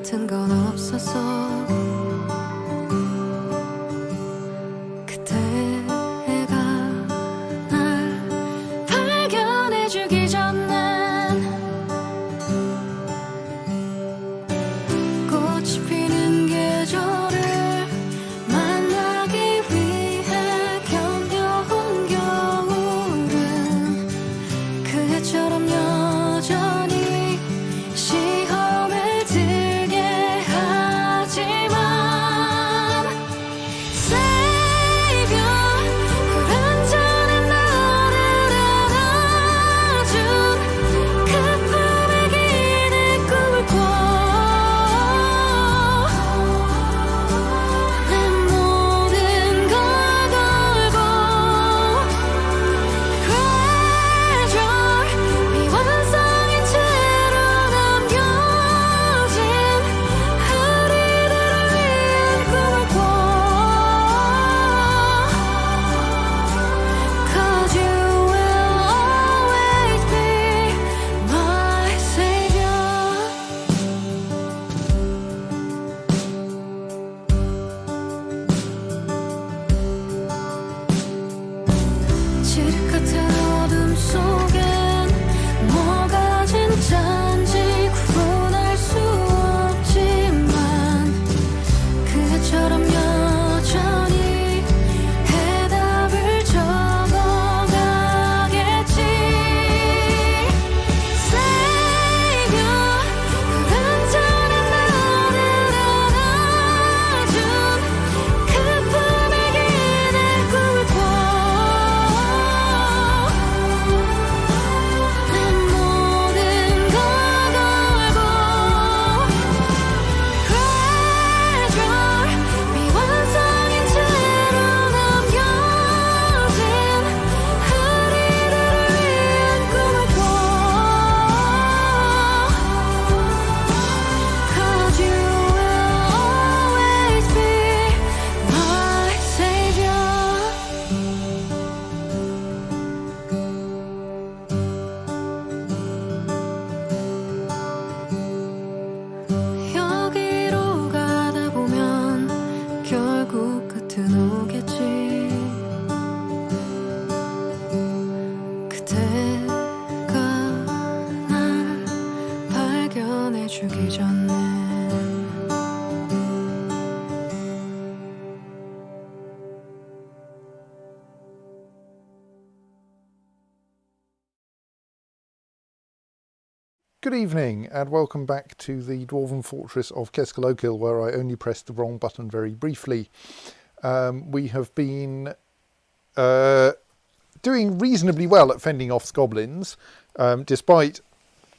같은 건 없었어. 그때가 날 발견해주기 전엔 꽃이 피는 계절을 만나기 위해 견뎌온 겨울은 그 해처럼 여전히 시험을 들게 하지만 Savior 불완전한 나를 안아준 그 품에 기대 꿈을 꿔 내 모든 걸 걸고 Gradual 미완성인 채로 남겨진 우리들을 위한 꿈을 꿔 Cause you will always be my savior. 칠흑 같은 어둠 속엔 뭐가 진짠지 구분할 수 없지만 그처럼 여전히 해답을 적어가겠지. Savior 불완전한 나를 안아준 그 품에 기대 꿈을 꿔 내 모든 걸 걸고 Gradual 미완성인 채로 남겨진 우리들을 위한 꿈을 꿔 Cause you will always be my savior. 여기로 가다 보면 결국 끝은 오겠지. 그때가 날 발견해주기 전에 Good evening and welcome back to the Dwarven Fortress of Keskalokil, where I only pressed the wrong button very briefly. We have been doing reasonably well at fending off goblins, despite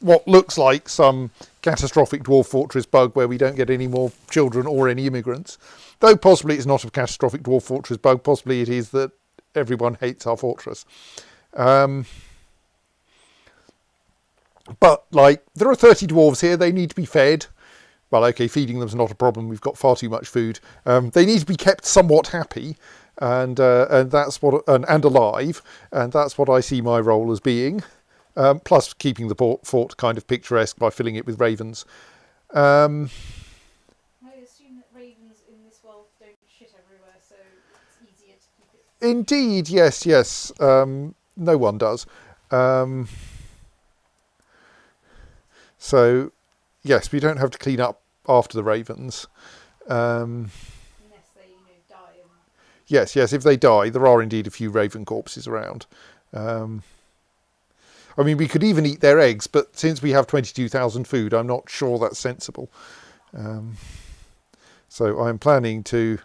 what looks like some catastrophic dwarf fortress bug where we don't get any more children or any immigrants. Though possibly it's not a catastrophic dwarf fortress bug, possibly it is that everyone hates our fortress. But, like, there are 30 dwarves here, they need to be fed. Well, okay, feeding them's not a problem, we've got far too much food. They need to be kept somewhat happy, and that's what, and alive, and that's what I see my role as being. Plus keeping the fort kind of picturesque by filling it with ravens. I assume that ravens in this world don't shit everywhere, so it's easier to keep it. Indeed, yes, yes. No one does. So, yes, we don't have to clean up after the ravens. Unless they, die. Yes, yes, if they die, there are indeed a few raven corpses around. I mean, we could even eat their eggs, but since we have 22,000 food, I'm not sure that's sensible. So I'm planning to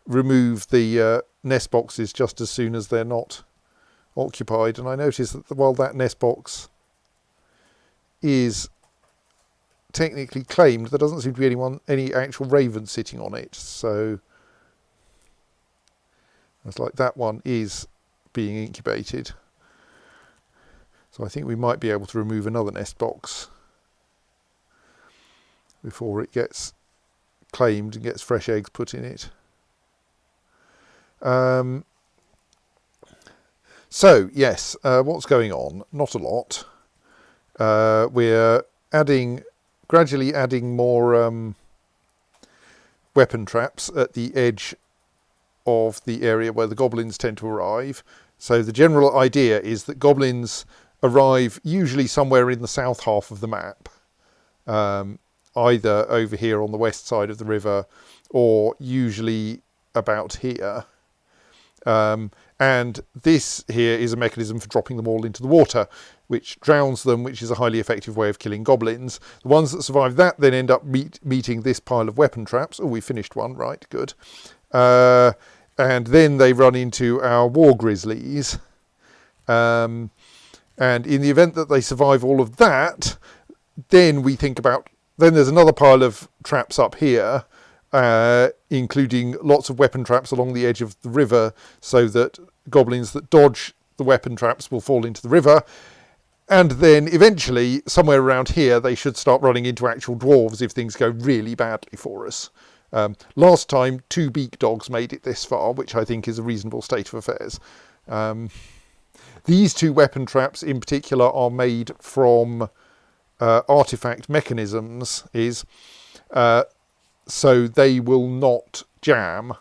remove the nest boxes just as soon as they're not occupied. And I notice that while that nest box is technically claimed, there doesn't seem to be any actual raven sitting on it. So it's like that one is being incubated. So I think we might be able to remove another nest box before it gets claimed and gets fresh eggs put in it. So yes, what's going on? Not a lot. We're gradually adding more weapon traps at the edge of the area where the goblins tend to arrive. So the general idea is that goblins arrive usually somewhere in the south half of the map, either over here on the west side of the river or usually about here. And this here is a mechanism for dropping them all into the water, which drowns them, which is a highly effective way of killing goblins. The ones that survive that then end up meeting this pile of weapon traps. Oh, we finished one, right, good. And then they run into our war grizzlies. And in the event that they survive all of that, then we think about, then there's another pile of traps up here, including lots of weapon traps along the edge of the river, so that goblins that dodge the weapon traps will fall into the river. And then eventually, somewhere around here, they should start running into actual dwarves if things go really badly for us. Last time, 2 beak dogs made it this far, which I think is a reasonable state of affairs. These 2 weapon traps in particular are made from artifact mechanisms, so they will not jam.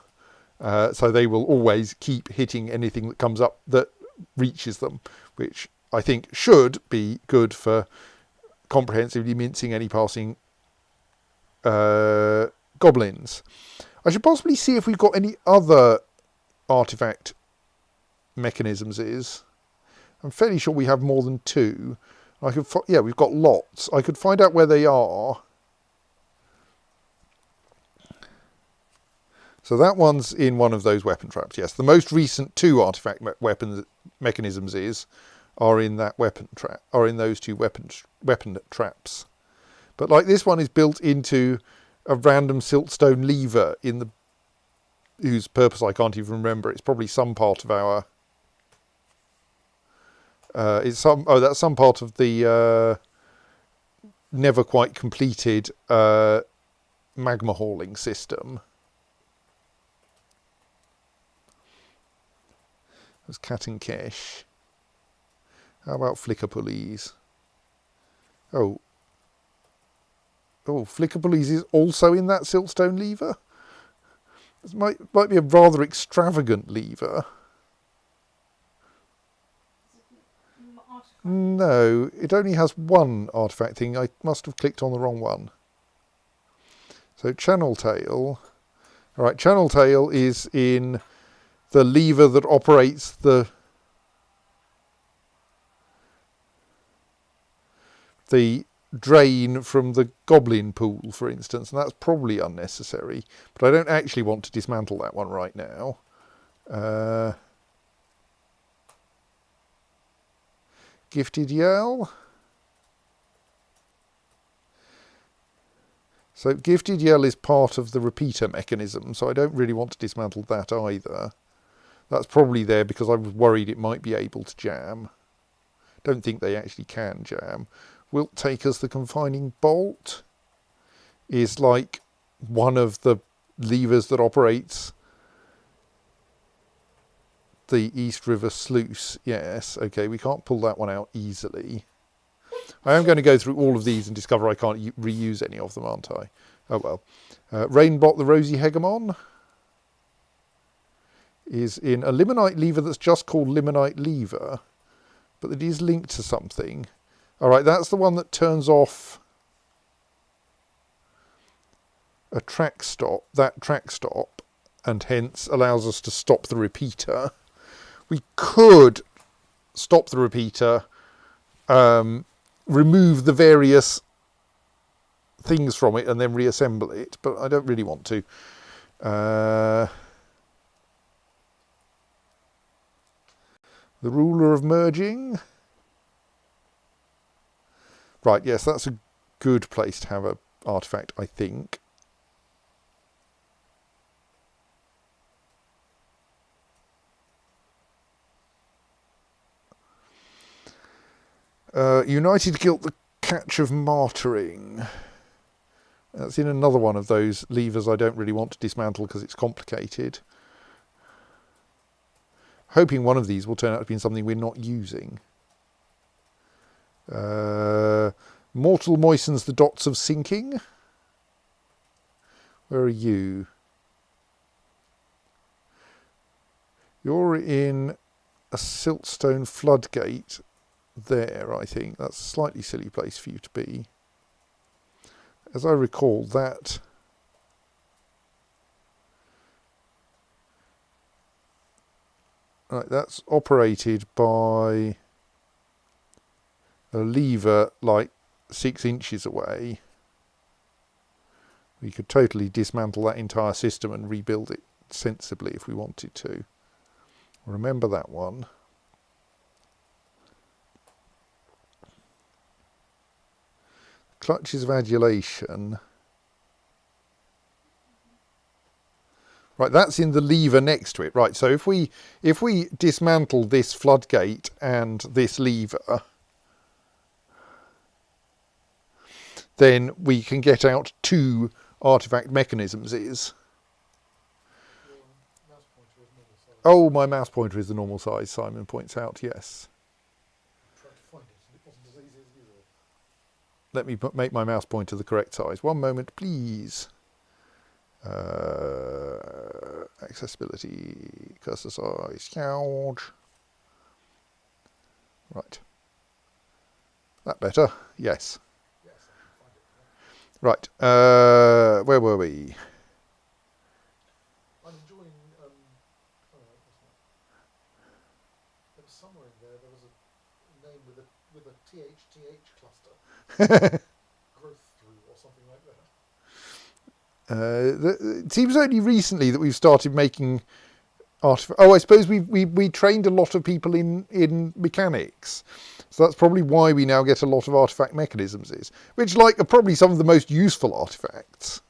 So they will always keep hitting anything that comes up that reaches them, which I think should be good for comprehensively mincing any passing goblins. I should possibly see if we've got any other artifact mechanisms. I'm fairly sure we have more than 2. Yeah, we've got lots. I could find out where they are. So that one's in one of those weapon traps. Yes, the most recent 2 artifact weapon mechanisms are in that weapon trap. Are in those 2 weapon traps. But like this one is built into a random siltstone lever in the whose purpose I can't even remember. It's probably some part of our. That's some part of the never quite completed magma hauling system. There's Cat and Kesh. How about flicker pulleys? Oh, flicker pulleys is also in that siltstone lever. This might be a rather extravagant lever. No, it only has 1 artifact thing. I must have clicked on the wrong one. So channel tail. All right, channel tail is in the lever that operates the drain from the goblin pool, for instance, and that's probably unnecessary, but I don't actually want to dismantle that one right now. Gifted Yell. So Gifted Yell is part of the repeater mechanism, so I don't really want to dismantle that either. That's probably there because I was worried it might be able to jam. Don't think they actually can jam. Wilt Taker's the confining bolt is like one of the levers that operates the East River sluice. Yes, okay, we can't pull that one out easily. I am going to go through all of these and discover I can't reuse any of them, aren't I? Oh well. Rainbot the Rosy Hegemon is in a limonite lever that's just called limonite lever, but it is linked to something. All right, that's the one that turns off a track stop, and hence allows us to stop the repeater. We could stop the repeater, remove the various things from it and then reassemble it, but I don't really want to. The Ruler of Merging. Right, yes, that's a good place to have an artifact, I think. United Guilt, the Catch of Martyring. That's in another one of those levers I don't really want to dismantle because it's complicated. Hoping one of these will turn out to be something we're not using. Mortal Moistens the Dots of Sinking. Where are you? You're in a siltstone floodgate there, I think. That's a slightly silly place for you to be. As I recall, that right, that's operated by a lever like 6 inches away. We could totally dismantle that entire system and rebuild it sensibly if we wanted to. Remember that one. Clutches of adulation. Right, that's in the lever next to it. Right, so if we dismantle this floodgate and this lever, then we can get out 2 artifact mechanisms. Oh, my mouse pointer is the normal size, Simon points out, yes. Let me make my mouse pointer the correct size. One moment, please. Accessibility, cursor size, huge. Right. That better? Yes. Right. Where were we? I'm enjoying. There was somewhere in there. There was a name with a THTH cluster. Growth through or something like that. It seems only recently that we've started making artifacts. Oh, I suppose we trained a lot of people in mechanics. So that's probably why we now get a lot of artifact mechanisms, which are probably some of the most useful artifacts.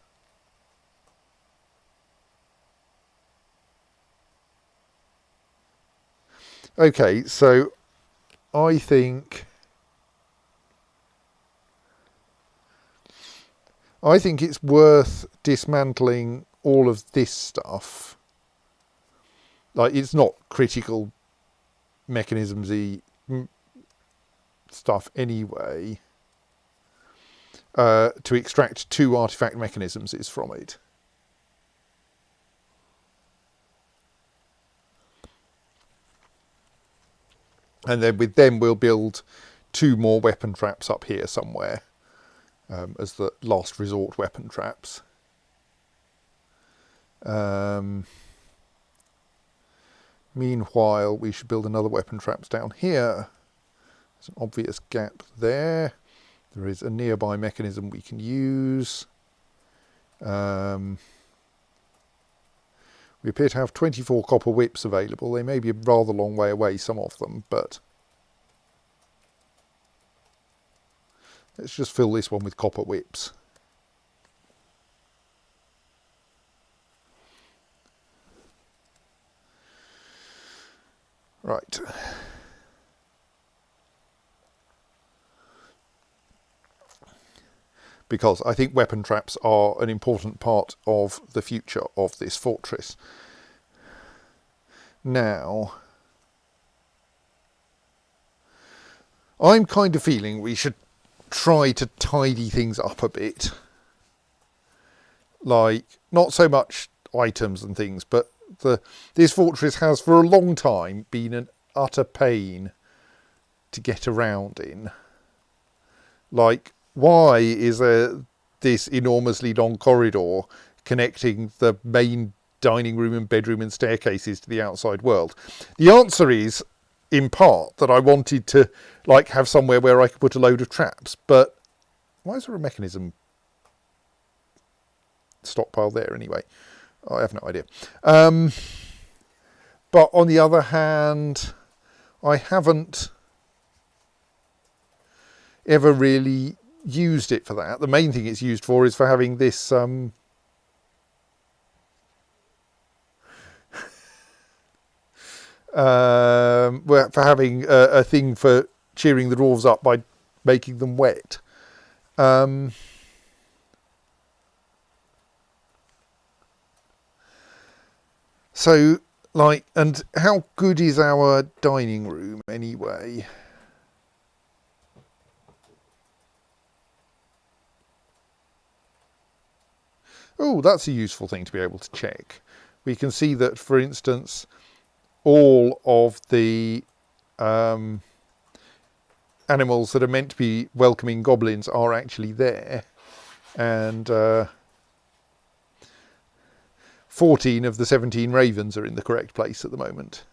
Okay, so I think it's worth dismantling all of this stuff. It's not critical mechanisms-y stuff anyway. To extract 2 artifact mechanisms is from it. And then with them we'll build 2 more weapon traps up here somewhere. As the last resort weapon traps. Meanwhile, we should build another weapon traps down here. There's an obvious gap there. There is a nearby mechanism we can use. We appear to have 24 copper whips available. They may be a rather long way away, some of them, but let's just fill this one with copper whips. Right. Because I think weapon traps are an important part of the future of this fortress. Now, I'm kind of feeling we should try to tidy things up a bit. Not so much items and things, but this fortress has for a long time been an utter pain to get around in. Why is there this enormously long corridor connecting the main dining room and bedroom and staircases to the outside world? The answer is, in part, that I wanted to have somewhere where I could put a load of traps, but why is there a mechanism stockpile there anyway? I have no idea. But on the other hand, I haven't ever really used it for that. The main thing it's used for is for having this for having a thing for cheering the dwarves up by making them wet. So, and how good is our dining room anyway? Oh, that's a useful thing to be able to check. We can see that, for instance, all of the animals that are meant to be welcoming goblins are actually there, and 14 of the 17 ravens are in the correct place at the moment.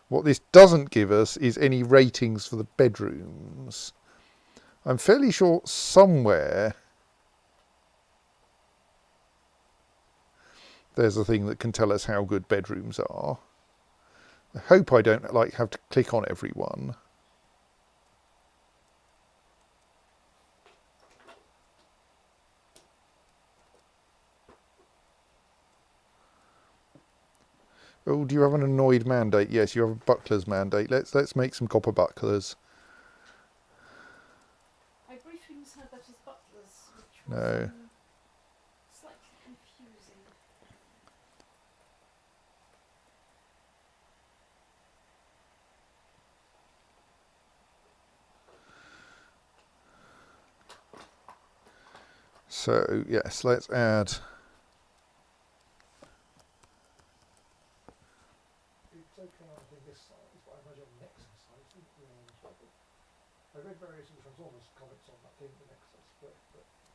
What this doesn't give us is any ratings for the bedrooms. I'm fairly sure somewhere there's a thing that can tell us how good bedrooms are. I hope I don't have to click on every one. Oh, do you have an annoyed mandate? Yes, you have a bucklers mandate. Let's make some copper bucklers. I briefly misheard that as butlers, which was No. slightly confusing. So yes, let's add. It's okay on this size, but I imagine Nexus size wouldn't really struggle. I read various of the Transformers comics on that thing, the Nexus, but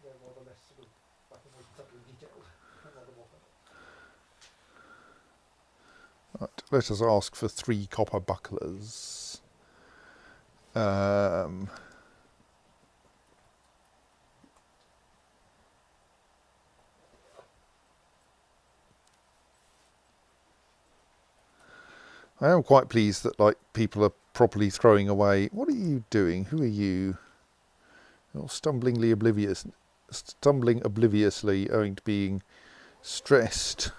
they're rather less sort of black and white and totally detailed, and rather more kind of. Right, let us ask for 3 copper bucklers. I am quite pleased that people are properly throwing away. What are you doing? Who are you? You're stumbling obliviously owing to being stressed.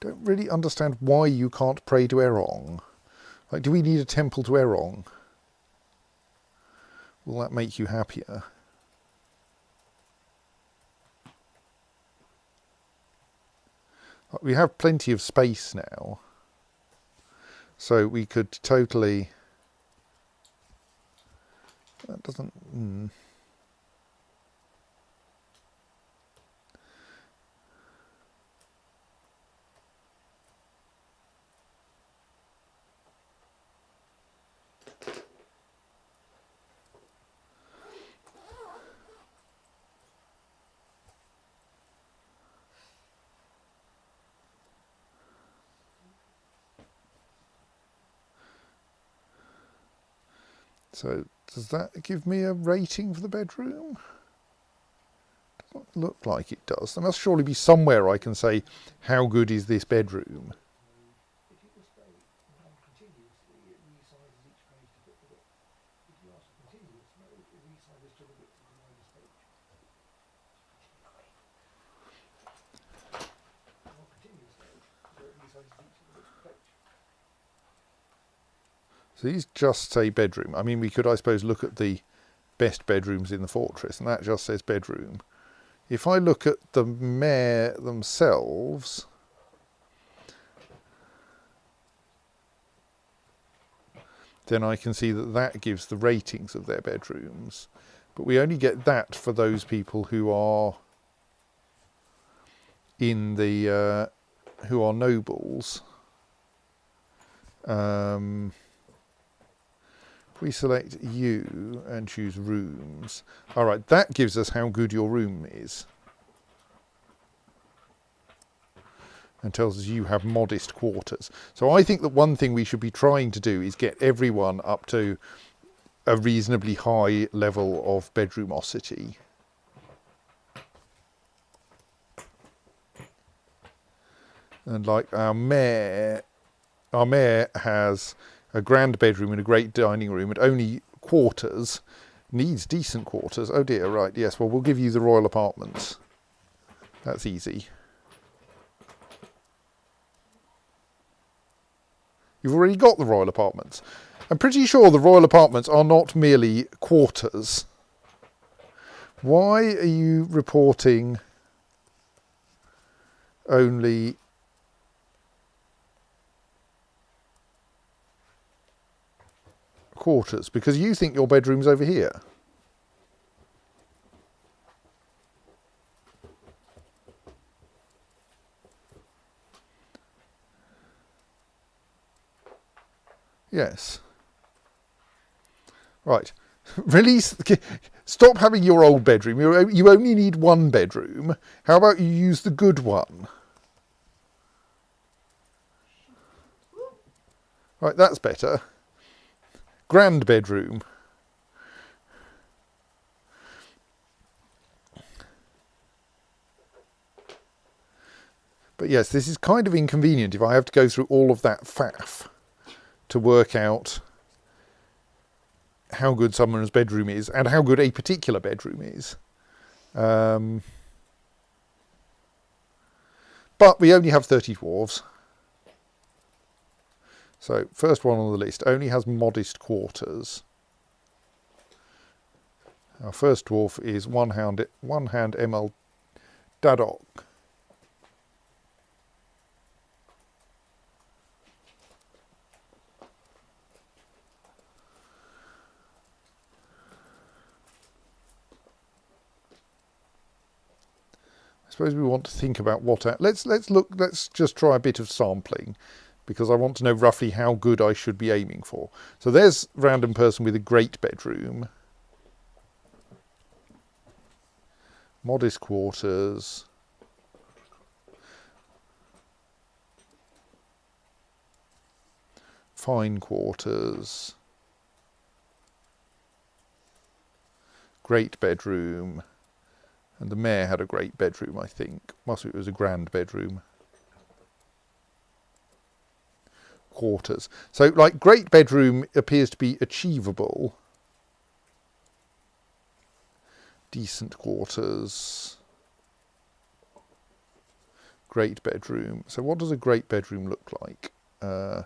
Don't really understand why you can't pray to Erong. Do we need a temple to Erong? Will that make you happier? We have plenty of space now, so we could totally. That doesn't. So does that give me a rating for the bedroom? Doesn't look like it does. There must surely be somewhere I can say how good is this bedroom. If it was very non-continuously, it resizes each page to fit the width. If you ask for continuous mode, it resizes to the width of the widest page. Non-continuous mode, where it resizes each of the width of the page. So these just say bedroom. I mean, we could, I suppose, look at the best bedrooms in the fortress, and that just says bedroom. If I look at the mare themselves, then I can see that that gives the ratings of their bedrooms. But we only get that for those people who are in the who are nobles. If we select you and choose rooms, all right, that gives us how good your room is, and tells us you have modest quarters. So I think that one thing we should be trying to do is get everyone up to a reasonably high level of bedroomosity. And like our mayor has a grand bedroom and a great dining room, and only quarters, needs decent quarters. Oh dear, right, yes, well, we'll give you the royal apartments. That's easy. You've already got the royal apartments. I'm pretty sure the royal apartments are not merely quarters. Why are you reporting only quarters, because you think your bedroom's over here. Yes. Right. Release. Stop having your old bedroom. You only need one bedroom. How about you use the good one? Right, that's better. Grand bedroom. But yes, this is kind of inconvenient if I have to go through all of that faff to work out how good someone's bedroom is and how good a particular bedroom is. But we only have 30 dwarves. So first one on the list only has modest quarters. Our first dwarf is one hand ML Dadok. I suppose we want to think about what. Let's just try a bit of sampling, because I want to know roughly how good I should be aiming for. So there's random person with a great bedroom, modest quarters, fine quarters, great bedroom. And the mayor had a great bedroom, I think. It was a grand bedroom. Quarters. So, like, great bedroom appears to be achievable. Decent quarters. Great bedroom. So what does a great bedroom look like? I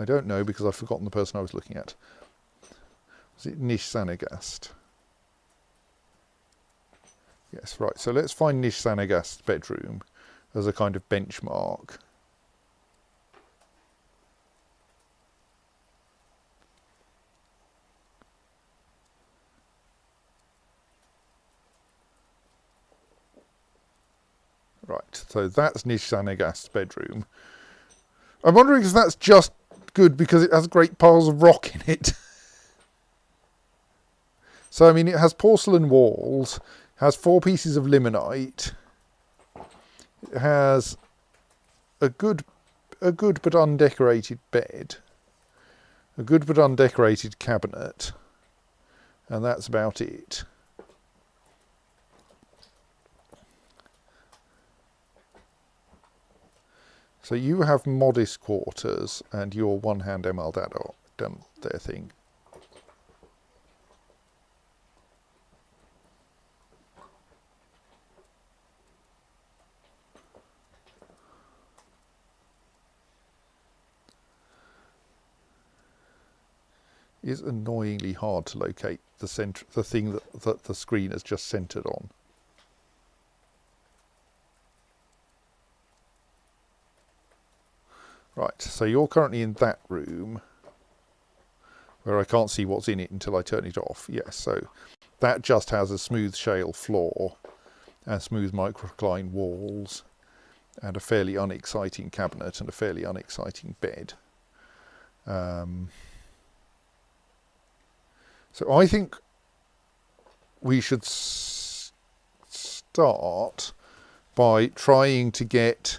don't know, because I've forgotten the person I was looking at. Was it Nish Sanagast? Yes, right. So let's find Nish Sanagast's bedroom as a kind of benchmark. Right, so that's Nish Sanagast's bedroom. I'm wondering if that's just good because it has great piles of rock in it. So, I mean, it has porcelain walls, has 4 pieces of limonite, it has a good but undecorated bed, a good but undecorated cabinet, and that's about it. So you have modest quarters and your one-hand ML done their thing. Is annoyingly hard to locate the thing that the screen has just centered on. Right, so you're currently in that room where I can't see what's in it until I turn it off. Yes, so that just has a smooth shale floor and smooth microcline walls and a fairly unexciting cabinet and a fairly unexciting bed. So I think we should start by trying to get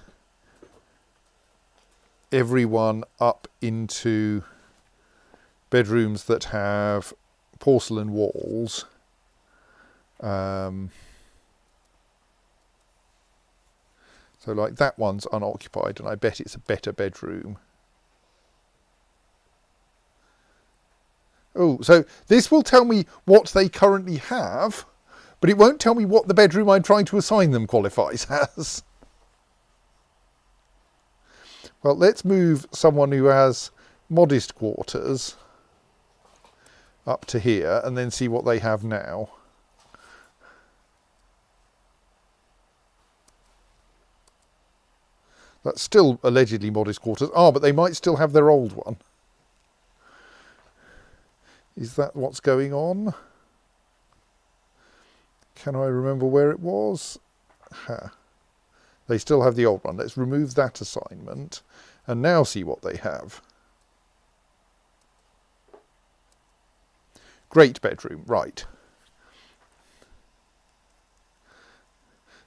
everyone up into bedrooms that have porcelain walls. So like that one's unoccupied and I bet it's a better bedroom. Oh, so this will tell me what they currently have, but it won't tell me what the bedroom I'm trying to assign them qualifies as. Well, let's move someone who has modest quarters up to here and then see what they have now. That's still allegedly modest quarters. Ah, but they might still have their old one. Is that what's going on? Can I remember where it was? Ha. They still have the old one. Let's remove that assignment and now see what they have. Great bedroom, right.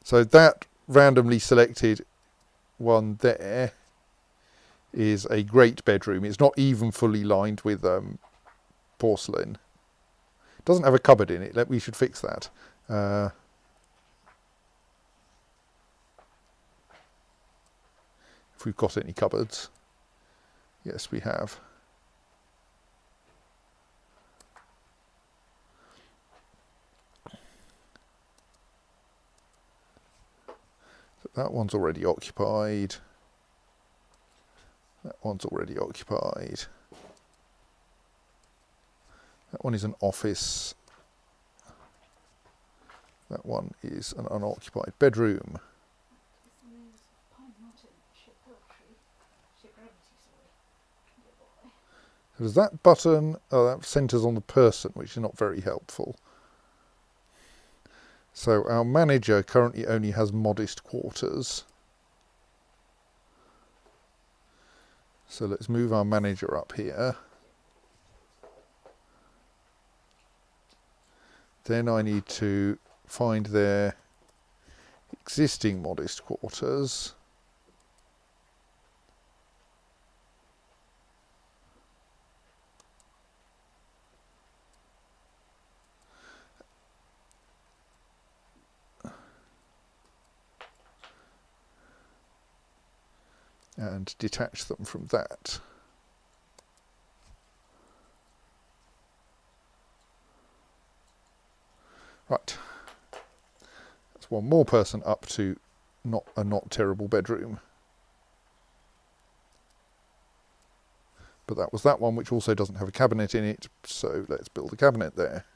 So that randomly selected one there is a great bedroom. It's not even fully lined with porcelain. It doesn't have a cupboard in it. We should fix that. If we've got any cupboards. Yes, we have. That one's already occupied. That one's already occupied. That one is an office. That one is an unoccupied bedroom. There's that button, that centres on the person, which is not very helpful. So our manager currently only has modest quarters. So let's move our manager up here. Then I need to find their existing modest quarters. And detach them from that. Right. That's one more person up to not terrible bedroom. But that was that one, which also doesn't have a cabinet in it, so let's build a cabinet there.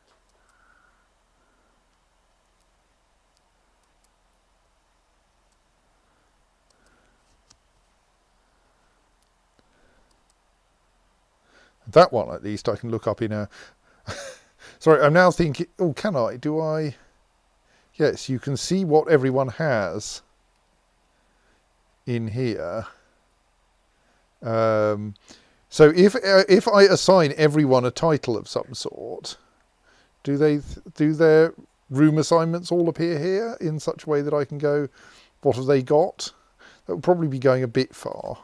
That one, at least, I can look up in a... Sorry, I'm now thinking... Oh, can I? Do I... Yes, you can see what everyone has in here. So if I assign everyone a title of some sort, do their room assignments all appear here in such a way that I can go, what have they got? That would probably be going a bit far.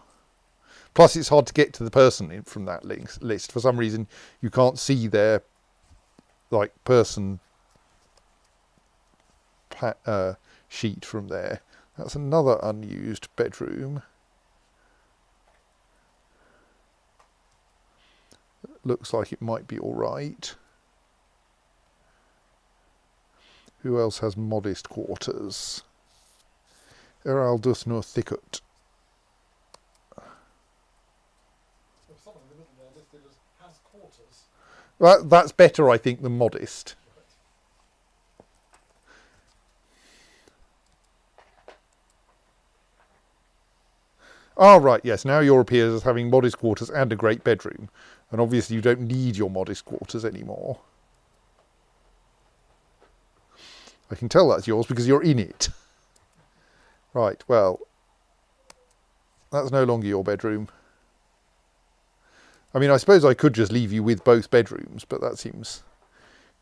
Plus, it's hard to get to the person from that list. For some reason, you can't see their person sheet from there. That's another unused bedroom. Looks like it might be all right. Who else has modest quarters? Eraldus nor Thicket. Someone in the middle there listed as has quarters. Well, that's better, I think, than modest. Ah, right, yes, now you're appears as having modest quarters and a great bedroom. And obviously you don't need your modest quarters anymore. I can tell that's yours because you're in it. Right, well, that's no longer your bedroom. I mean, I suppose I could just leave you with both bedrooms, but that seems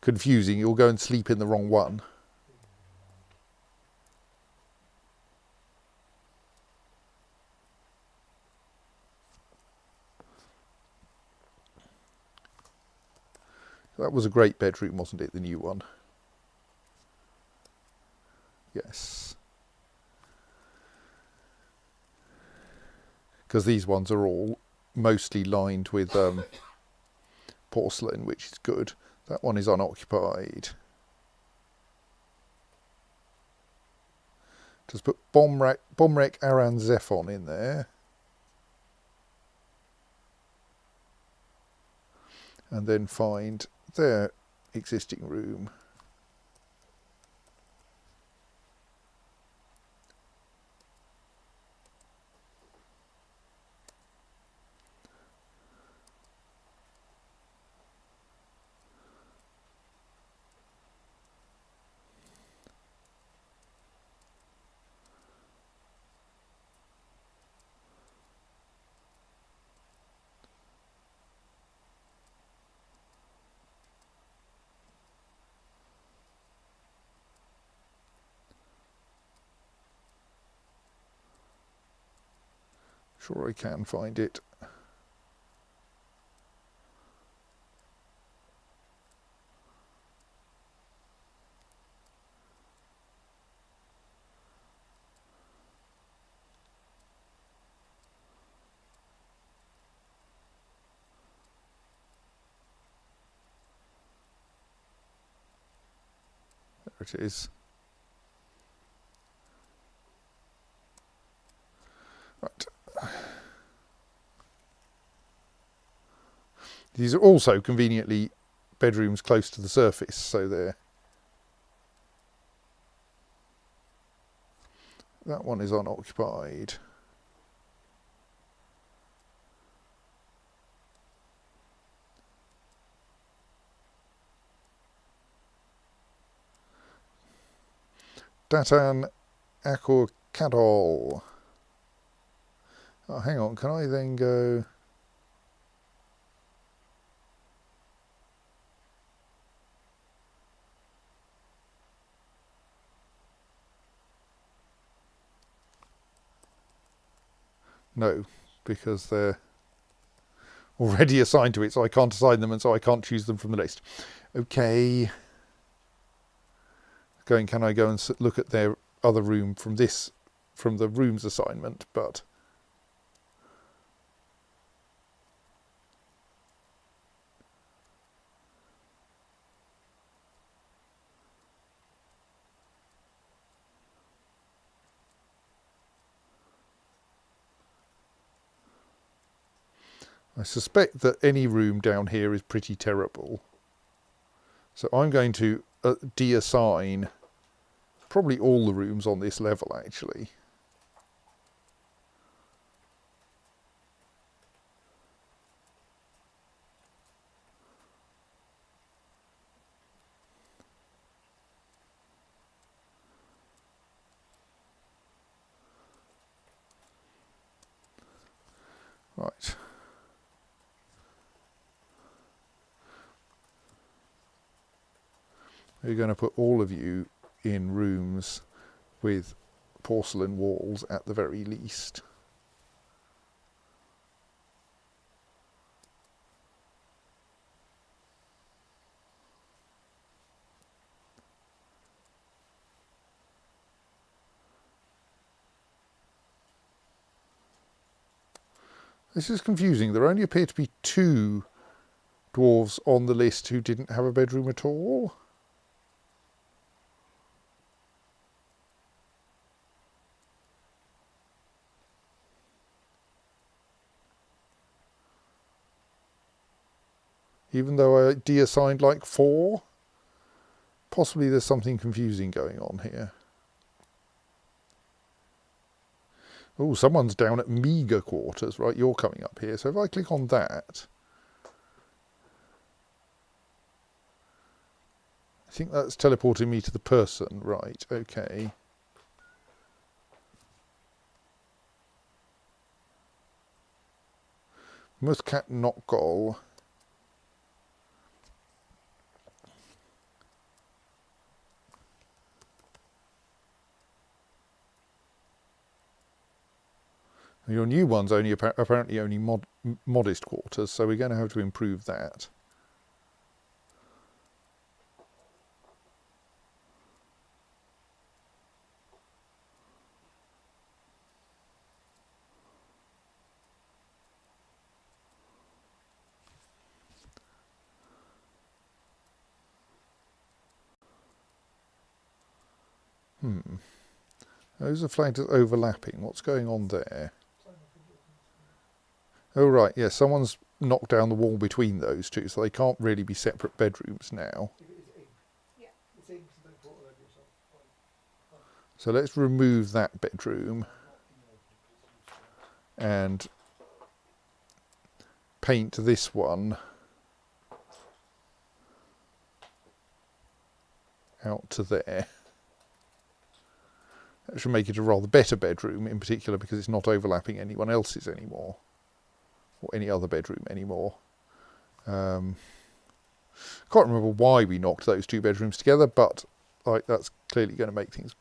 confusing. You'll go and sleep in the wrong one. That was a great bedroom, wasn't it, the new one? Yes. Because these ones are all mostly lined with porcelain, which is good. That one is unoccupied. Just put Bomrek Aran Zephon in there. And then find their existing room. Sure I can find it. There it is. Right. These are also conveniently bedrooms close to the surface, so they're... That one is unoccupied. Datan Akur Kadol. Oh, hang on, can I then go... No, because they're already assigned to it, so I can't assign them, and so I can't choose them from the list. Okay. Can I go and look at their other room from the rooms assignment, but... I suspect that any room down here is pretty terrible. So I'm going to deassign probably all the rooms on this level, actually. Right. We're going to put all of you in rooms with porcelain walls at the very least. This is confusing. There only appear to be 2 dwarves on the list who didn't have a bedroom at all. Even though I deassigned like 4. Possibly there's something confusing going on here. Oh, someone's down at meagre quarters. Right, you're coming up here. So if I click on that, I think that's teleporting me to the person. Right, okay. Muscat Notgol. Your new one's only apparently only modest quarters, so we're going to have to improve that. Those are flagged as overlapping. What's going on there? Oh, right, yeah, someone's knocked down the wall between those two, so they can't really be separate bedrooms now. So let's remove that bedroom and paint this one out to there. That should make it a rather better bedroom, in particular because it's not overlapping anyone else's anymore, or any other bedroom anymore. Can't remember why we knocked those 2 bedrooms together, but like that's clearly going to make things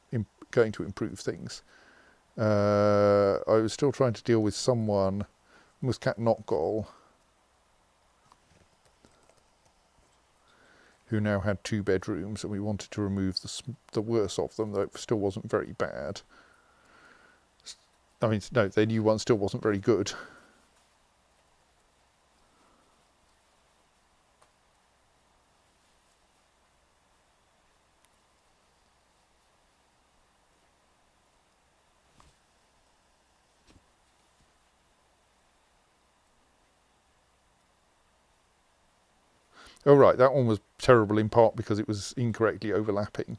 going to improve things. I I was still trying to deal with someone, Muscat Notgol, who now had 2 bedrooms, and we wanted to remove the worst of them, though it still wasn't very bad. I mean, no, their new one still wasn't very good. Oh right, that one was terrible in part because it was incorrectly overlapping.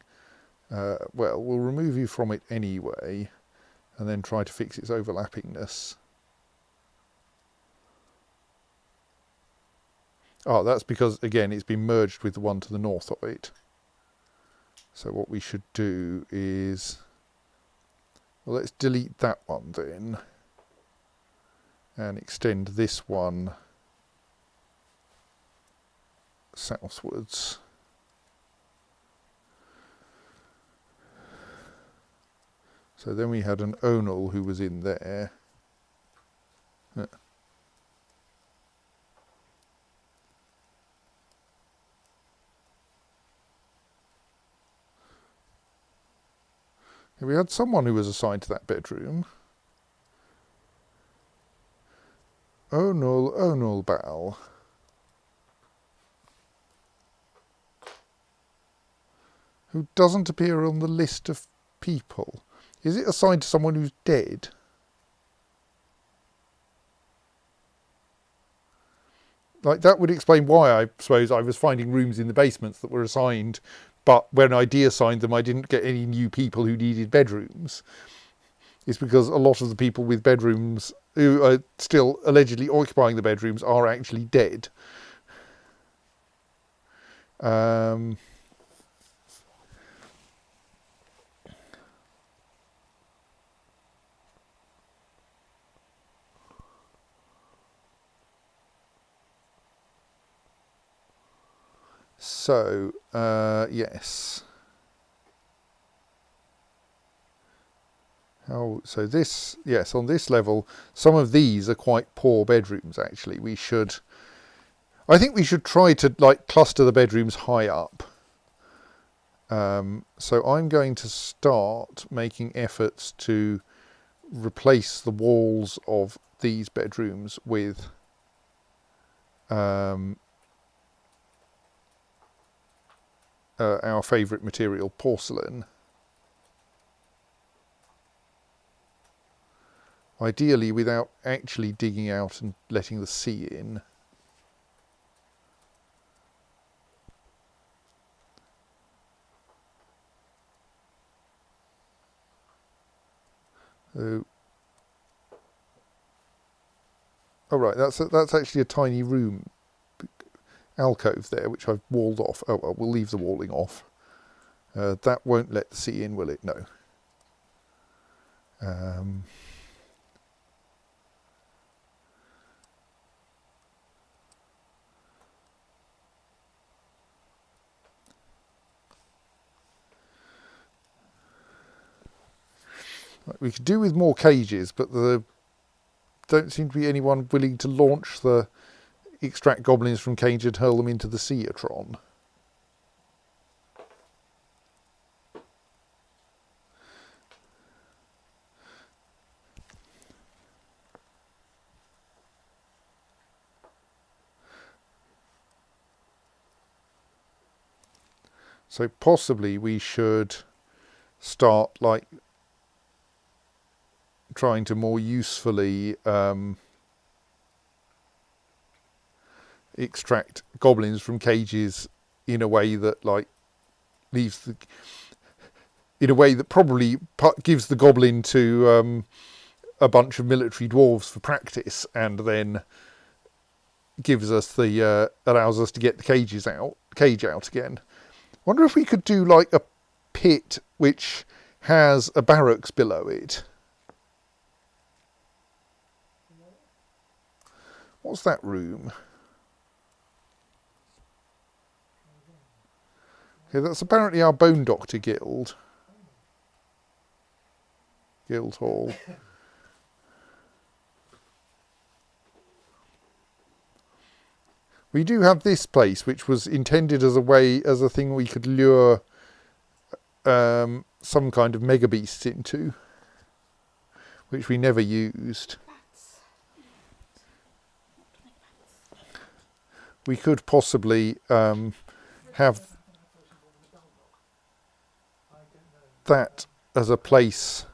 Well, we'll remove you from it anyway, and then try to fix its overlappingness. Oh, that's because, again, it's been merged with the one to the north of it. So what we should do is, well, let's delete that one then, and extend this one southwards. So then we had an Onal who was in there. We had someone who was assigned to that bedroom. Onal Bal. Who doesn't appear on the list of people. Is it assigned to someone who's dead? Like, that would explain why I suppose I was finding rooms in the basements that were assigned, but when I de-assigned them I didn't get any new people who needed bedrooms. It's because a lot of the people with bedrooms who are still allegedly occupying the bedrooms are actually dead. So, yes. So this, yes, on this level, some of these are quite poor bedrooms, actually. I think we should try to, like, cluster the bedrooms high up. So I'm going to start making efforts to replace the walls of these bedrooms with our favourite material, porcelain. Ideally without actually digging out and letting the sea in. So, oh right, that's actually a tiny room, alcove there, which I've walled off. Oh well, we'll leave the walling off. That won't let the sea in, will it? No. We could do with more cages, but there don't seem to be anyone willing to launch the extract goblins from cage and hurl them into the Seatron. So possibly we should start, like, trying to more usefully extract goblins from cages in a way that, like, in a way that probably gives the goblin to a bunch of military dwarves for practice, and then gives us allows us to get the cage out again. Wonder if we could do, like, a pit which has a barracks below it. What's that room? Okay, that's apparently our Bone Doctor Guild. Guild Hall. We do have this place, which was intended as a thing we could lure some kind of mega beasts into, which we never used. Bats. We could possibly have that as a place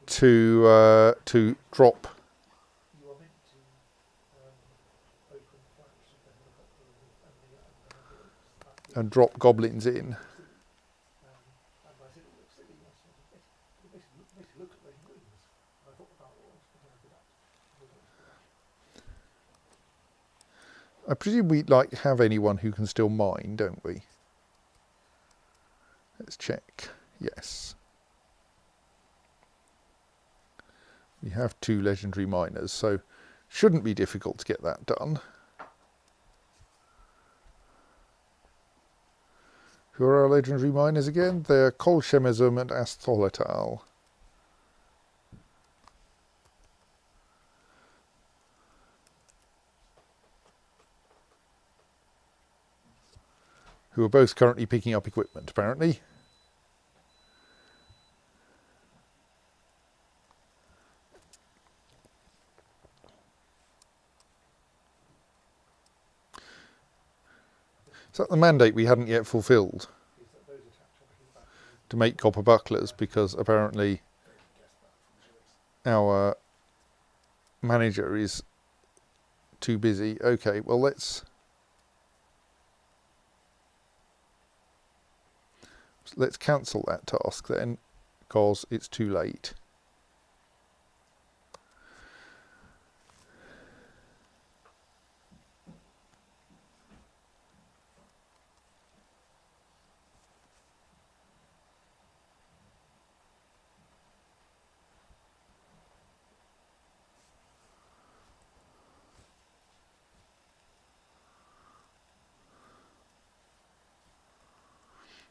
to drop You are meant to open flaps and then look up and drop goblins in. and I said, it looks silly. I said, it basically looks like those rings. I thought about what else could I do that. I presume we like have anyone who can still mine, don't we? Let's check. Yes. We have 2 legendary miners, so shouldn't be difficult to get that done. Who are our legendary miners again? They're Kolshemizum and Astholital. Who are both currently picking up equipment, apparently. Is that the mandate we hadn't yet fulfilled? To make copper bucklers, because apparently our manager is too busy. Okay, well let's cancel that task then, because it's too late.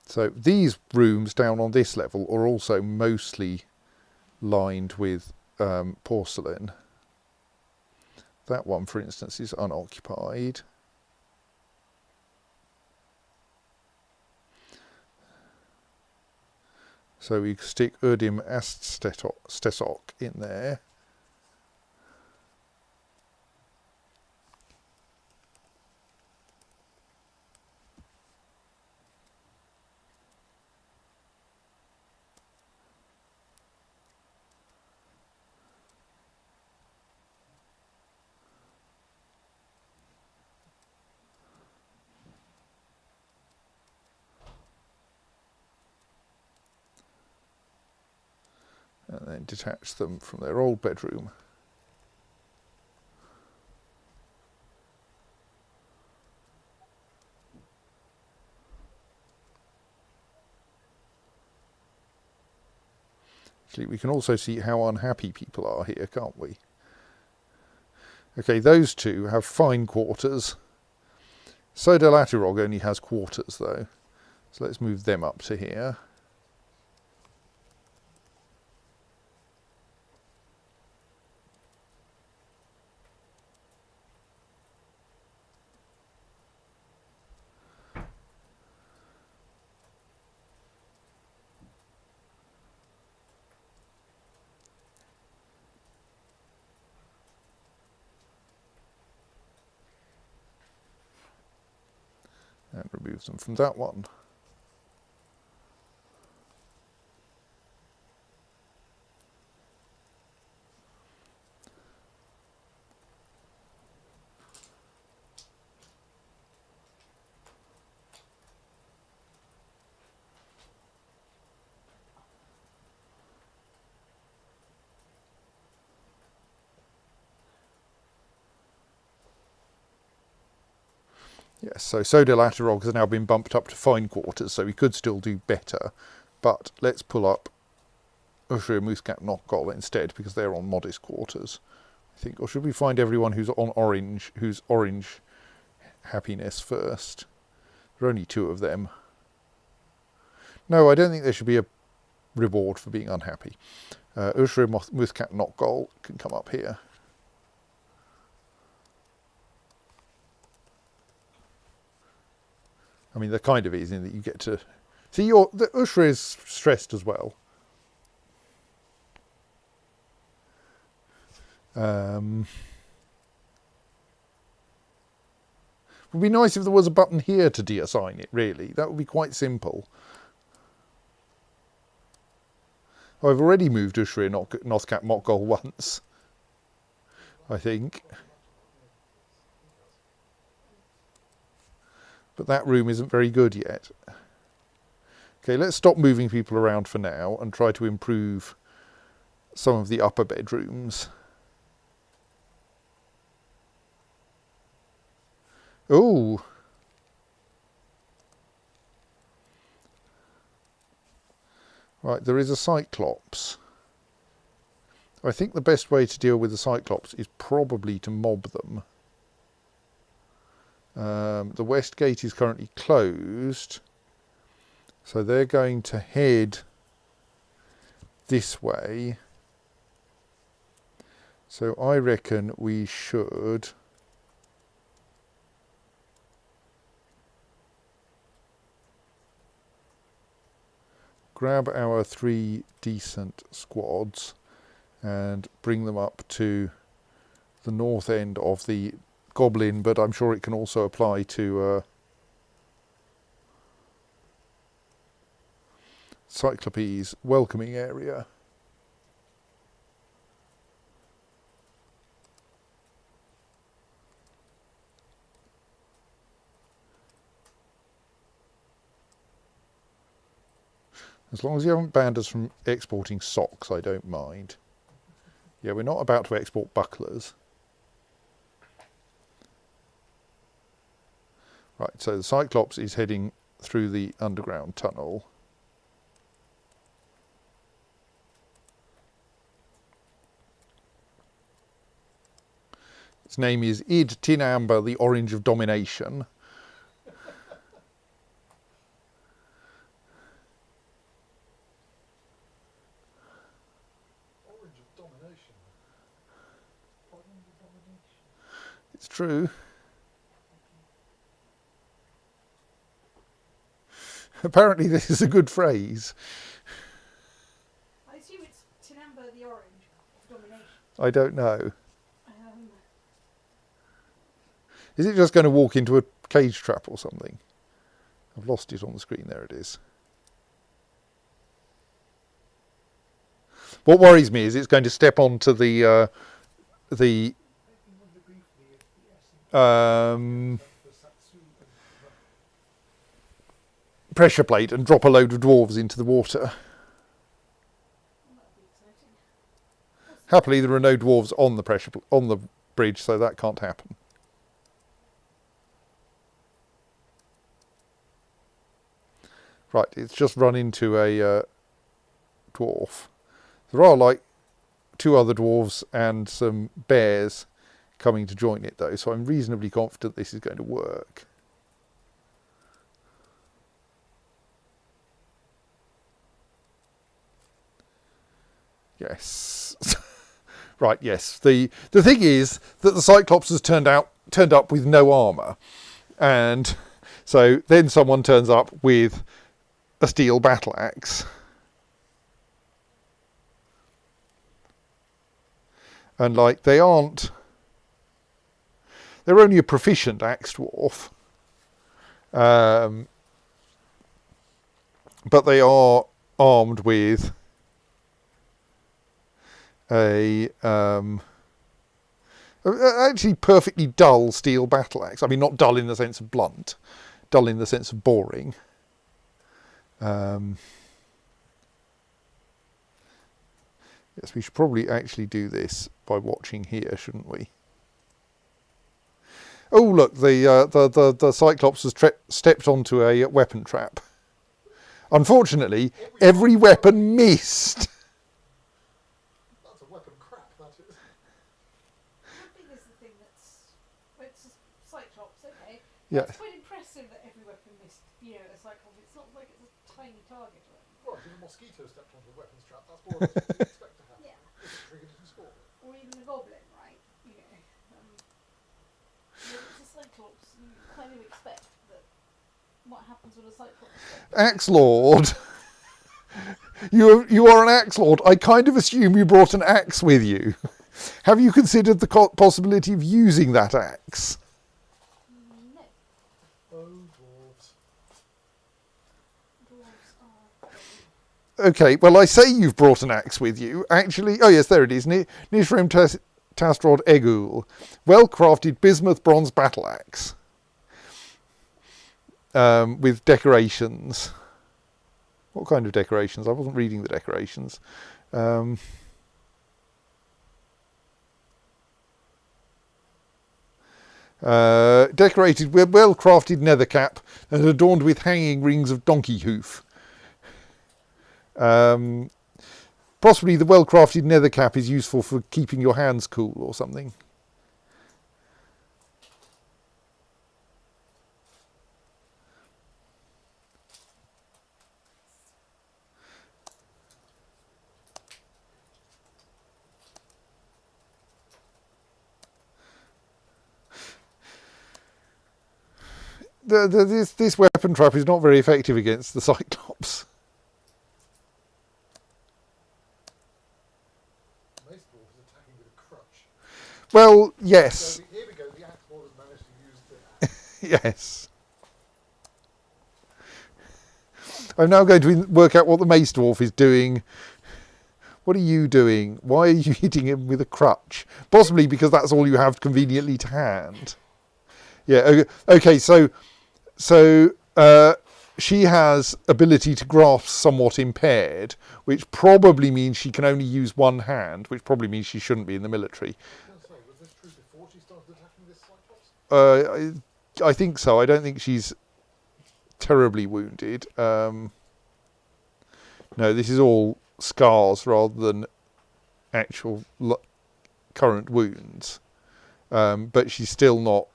So these rooms down on this level are also mostly lined with porcelain. That one, for instance, is unoccupied. So we stick Urdim Stesok in there. And then detach them from their old bedroom. Actually, we can also see how unhappy people are here, can't we? Okay, those two have fine quarters. Sodalatirog only has quarters, though. So let's move them up to here. And remove them from that one. Yes, so Sodalatirog has now been bumped up to fine quarters, so we could still do better. But let's pull up Ushir Muscat Nokgol instead, because they're on modest quarters, I think. Or should we find everyone who's on orange, who's orange happiness first? There are only 2 of them. No, I don't think there should be a reward for being unhappy. Ushir Muscat Nokgol can come up here. I mean, there kind of is in that you get to see the Ushra is stressed as well. It would be nice if there was a button here to deassign it, really. That would be quite simple. Oh, I've already moved Ushra Nothcap Mokgol once, I think. But that room isn't very good yet. Okay, let's stop moving people around for now and try to improve some of the upper bedrooms. Oh! Right, there is a Cyclops. I think the best way to deal with the Cyclops is probably to mob them. The west gate is currently closed, so they're going to head this way. So I reckon we should grab our 3 decent squads and bring them up to the north end of the Goblin, but I'm sure it can also apply to Cyclopes' welcoming area. As long as you haven't banned us from exporting socks, I don't mind. Yeah, we're not about to export bucklers. Right, so the Cyclops is heading through the underground tunnel. Its name is Id Tin Amber, the Orange of Domination. Orange of domination. Orange of domination. It's true. Apparently this is a good phrase. I assume it's Tinamber the Orange of Domination. I don't know. Um, Is it just going to walk into a cage trap or something? I've lost it on the screen. There it is. What worries me is it's going to step onto the pressure plate and drop a load of dwarves into the water. that'd be exciting. Happily, there are no dwarves on the on the bridge, so that can't happen. Right, it's just run into a dwarf. There are like 2 other dwarves and some bears coming to join it, though, so I'm reasonably confident this is going to work. Yes. Right, yes. The thing is that the Cyclops has turned up with no armour. And so then someone turns up with a steel battle axe. And like they're only a proficient axe dwarf. But they are armed with a actually perfectly dull steel battle axe. I mean, not dull in the sense of blunt, dull in the sense of boring. Yes, we should probably actually do this by watching here, shouldn't we? Oh, look, the Cyclops has stepped onto a weapon trap. Unfortunately, every weapon missed. That's a weapon crap, that is. How big is the thing that's... Well, it's a Cyclops, okay. Yeah. It's quite impressive that every weapon missed, you know, a Cyclops. It's not like it's a tiny target or anything. Well, if a mosquito stepped onto a weapons trap, that's more than you'd expect to happen. Yeah. If it triggered it and scored it. Or even a goblin, right? You know, it's a Cyclops. You kind of expect that what happens when a Cyclops... Axe Lord. You are an axe lord. I kind of assume you brought an axe with you. Have you considered the possibility of using that axe? No. Oh, dwarves. Dwarves are... Okay, well, I say you've brought an axe with you. Actually, oh yes, there it is. Nishram Tastrod Egul. Well-crafted bismuth bronze battle axe. With decorations. What kind of decorations? I wasn't reading the decorations. Decorated with well-crafted nether cap and adorned with hanging rings of donkey hoof. Possibly the well-crafted nether cap is useful for keeping your hands cool or something. This weapon trap is not very effective against the Cyclops. Mace dwarf is attacking with a crutch. Well, yes. So here we go. The axe lord has managed to use the axe. Yes. I'm now going to work out what the Mace Dwarf is doing. What are you doing? Why are you hitting him with a crutch? Possibly because that's all you have conveniently to hand. Yeah, okay, so she has ability to grasp somewhat impaired, which probably means she can only use one hand, which probably means she shouldn't be in the military. Was this true before she started attacking this Cyclops? I think so. I don't think she's terribly wounded. No, this is all scars rather than actual current wounds. But she's still not...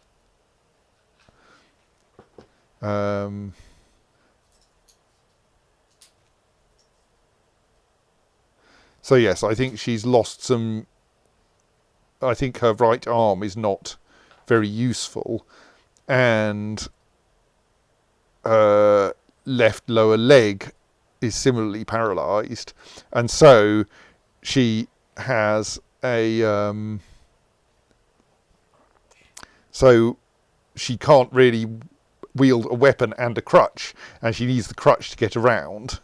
so yes, I think she's lost some... I think her right arm is not very useful, and her left lower leg is similarly paralysed, and so she has a so she can't really wield a weapon and a crutch, and she needs the crutch to get around.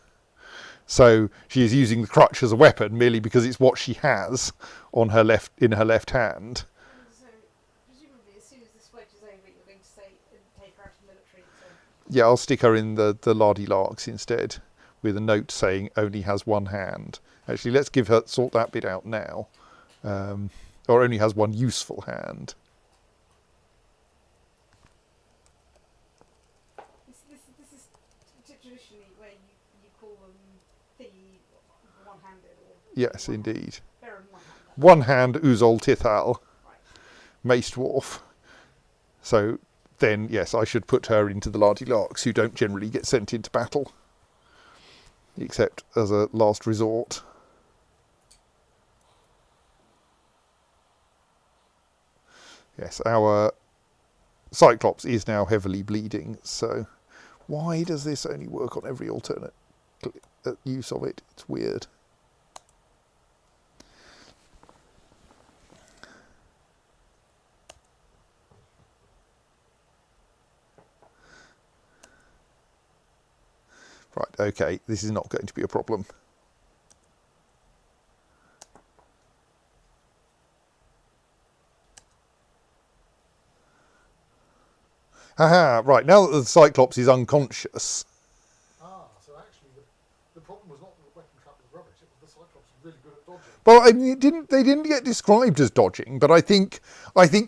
So she is using the crutch as a weapon merely because it's what she has on her in her left hand. So, presumably, as soon as this fight is over, you're going to say, take her out of the military. So. Yeah, I'll stick her in the Lardy Larks instead, with a note saying only has one hand. Actually, let's sort that bit out now. Or only has one useful hand. This is traditionally where you call them the one-handed. Or Yes, indeed. Baron one-handed. One hand Uzol Tithal, Right. Mace Dwarf. So then, yes, I should put her into the Lardy Larks, who don't generally get sent into battle, except as a last resort. Yes, our Cyclops is now heavily bleeding, so why does this only work on every alternate use of it? It's weird. Right, okay, this is not going to be a problem. Haha, right, now that the Cyclops is unconscious. So actually the problem was not that the weapon trap was rubbish, it was the Cyclops was really good at dodging. Well, I mean, they didn't get described as dodging, but I think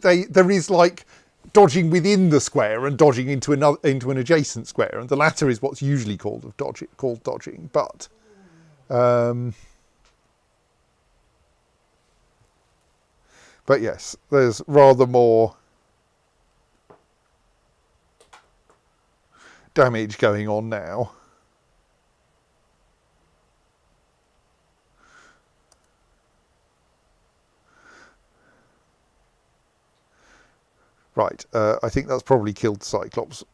there is like dodging within the square and dodging into an adjacent square, and the latter is what's usually called dodging. But yes, there's rather more damage going on now. Right, I think that's probably killed Cyclops.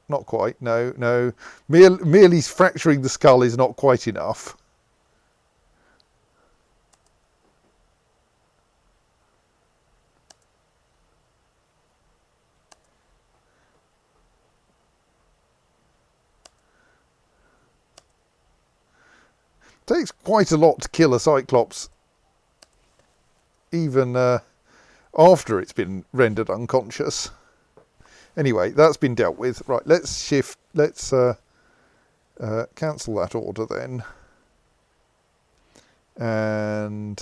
not quite. No, no. Merely fracturing the skull is not quite enough. Takes quite a lot to kill a Cyclops, even after it's been rendered unconscious. Anyway, that's been dealt with. Right, let's shift. Let's cancel that order then. And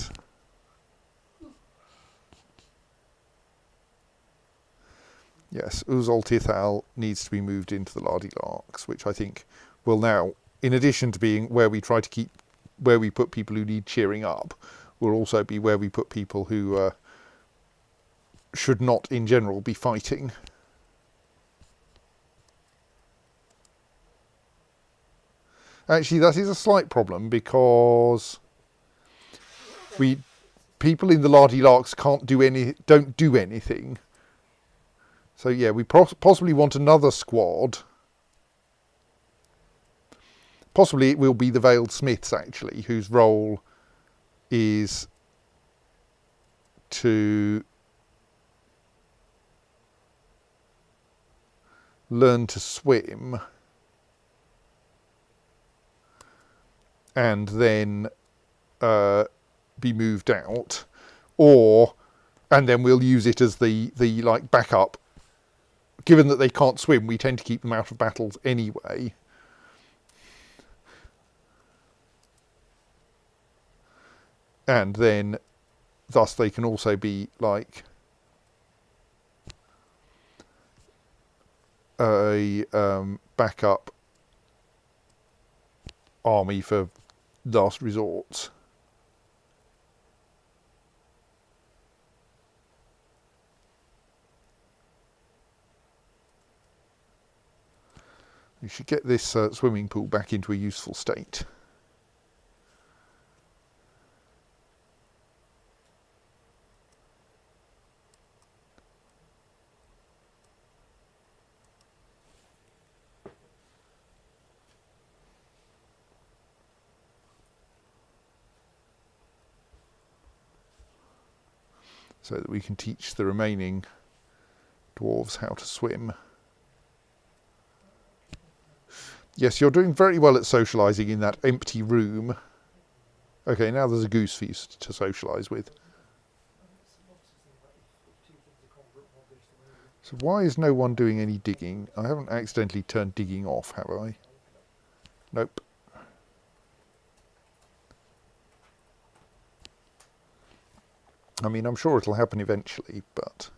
yes, Uzol Tithal needs to be moved into the Lardy-Larks, which I think will now, in addition to being where we try to keep, where we put people who need cheering up, will also be where we put people who should not, in general, be fighting. Actually, that is a slight problem because people in the Lardy-Larks don't do anything. So yeah, we possibly want another squad. Possibly it will be the Veiled Smiths, actually, whose role is to learn to swim and then be moved out, and then we'll use it as the like backup. Given that they can't swim, we tend to keep them out of battles anyway. And then, thus, they can also be like a backup army for last resorts. We should get this swimming pool back into a useful state. So that we can teach the remaining dwarves how to swim. Yes, you're doing very well at socialising in that empty room. Okay, now there's a goose for you to socialise with. So why is no one doing any digging? I haven't accidentally turned digging off, have I? Nope. I mean, I'm sure it'll happen eventually, but...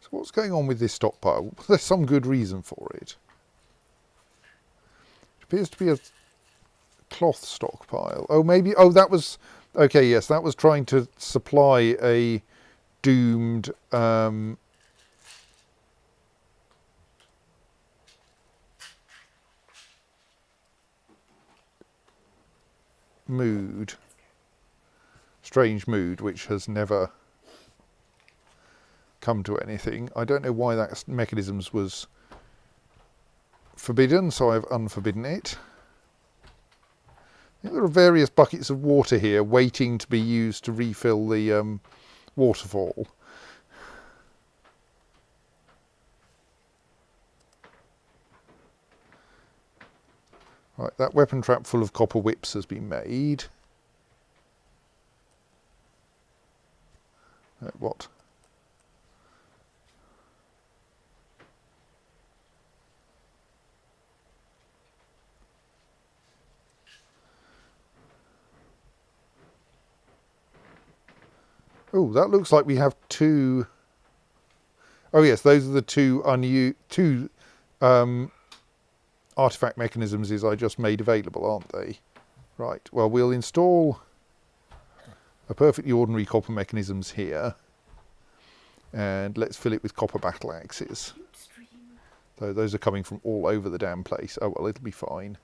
So what's going on with this stockpile? There's some good reason for it. It appears to be a cloth stockpile. Oh, maybe... Oh, that was... Okay, yes, that was trying to supply a doomed... mood. Strange mood, which has never come to anything. I don't know why that mechanisms was forbidden, so I've unforbidden it. I think there are various buckets of water here waiting to be used to refill the waterfall. Right, that weapon trap full of copper whips has been made. What? Oh, that looks like we have two... Oh yes, those are the two artifact mechanisms as I just made available, aren't they? Right, well, we'll install a perfectly ordinary copper mechanisms here. And let's fill it with copper battle axes. So those are coming from all over the damn place. Oh well, it'll be fine.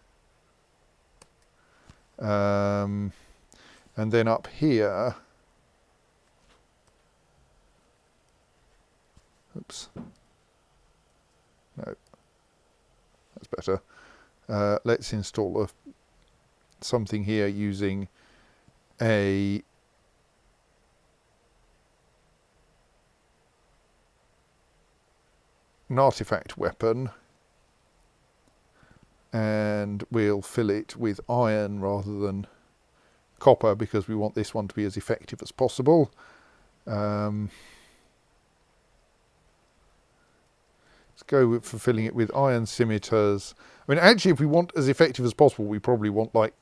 And then up here, oops, no, that's better. Let's install something here using an artifact weapon, and we'll fill it with iron rather than copper because we want this one to be as effective as possible. Let's go for filling it with iron scimitars. I mean, actually, if we want as effective as possible, we probably want like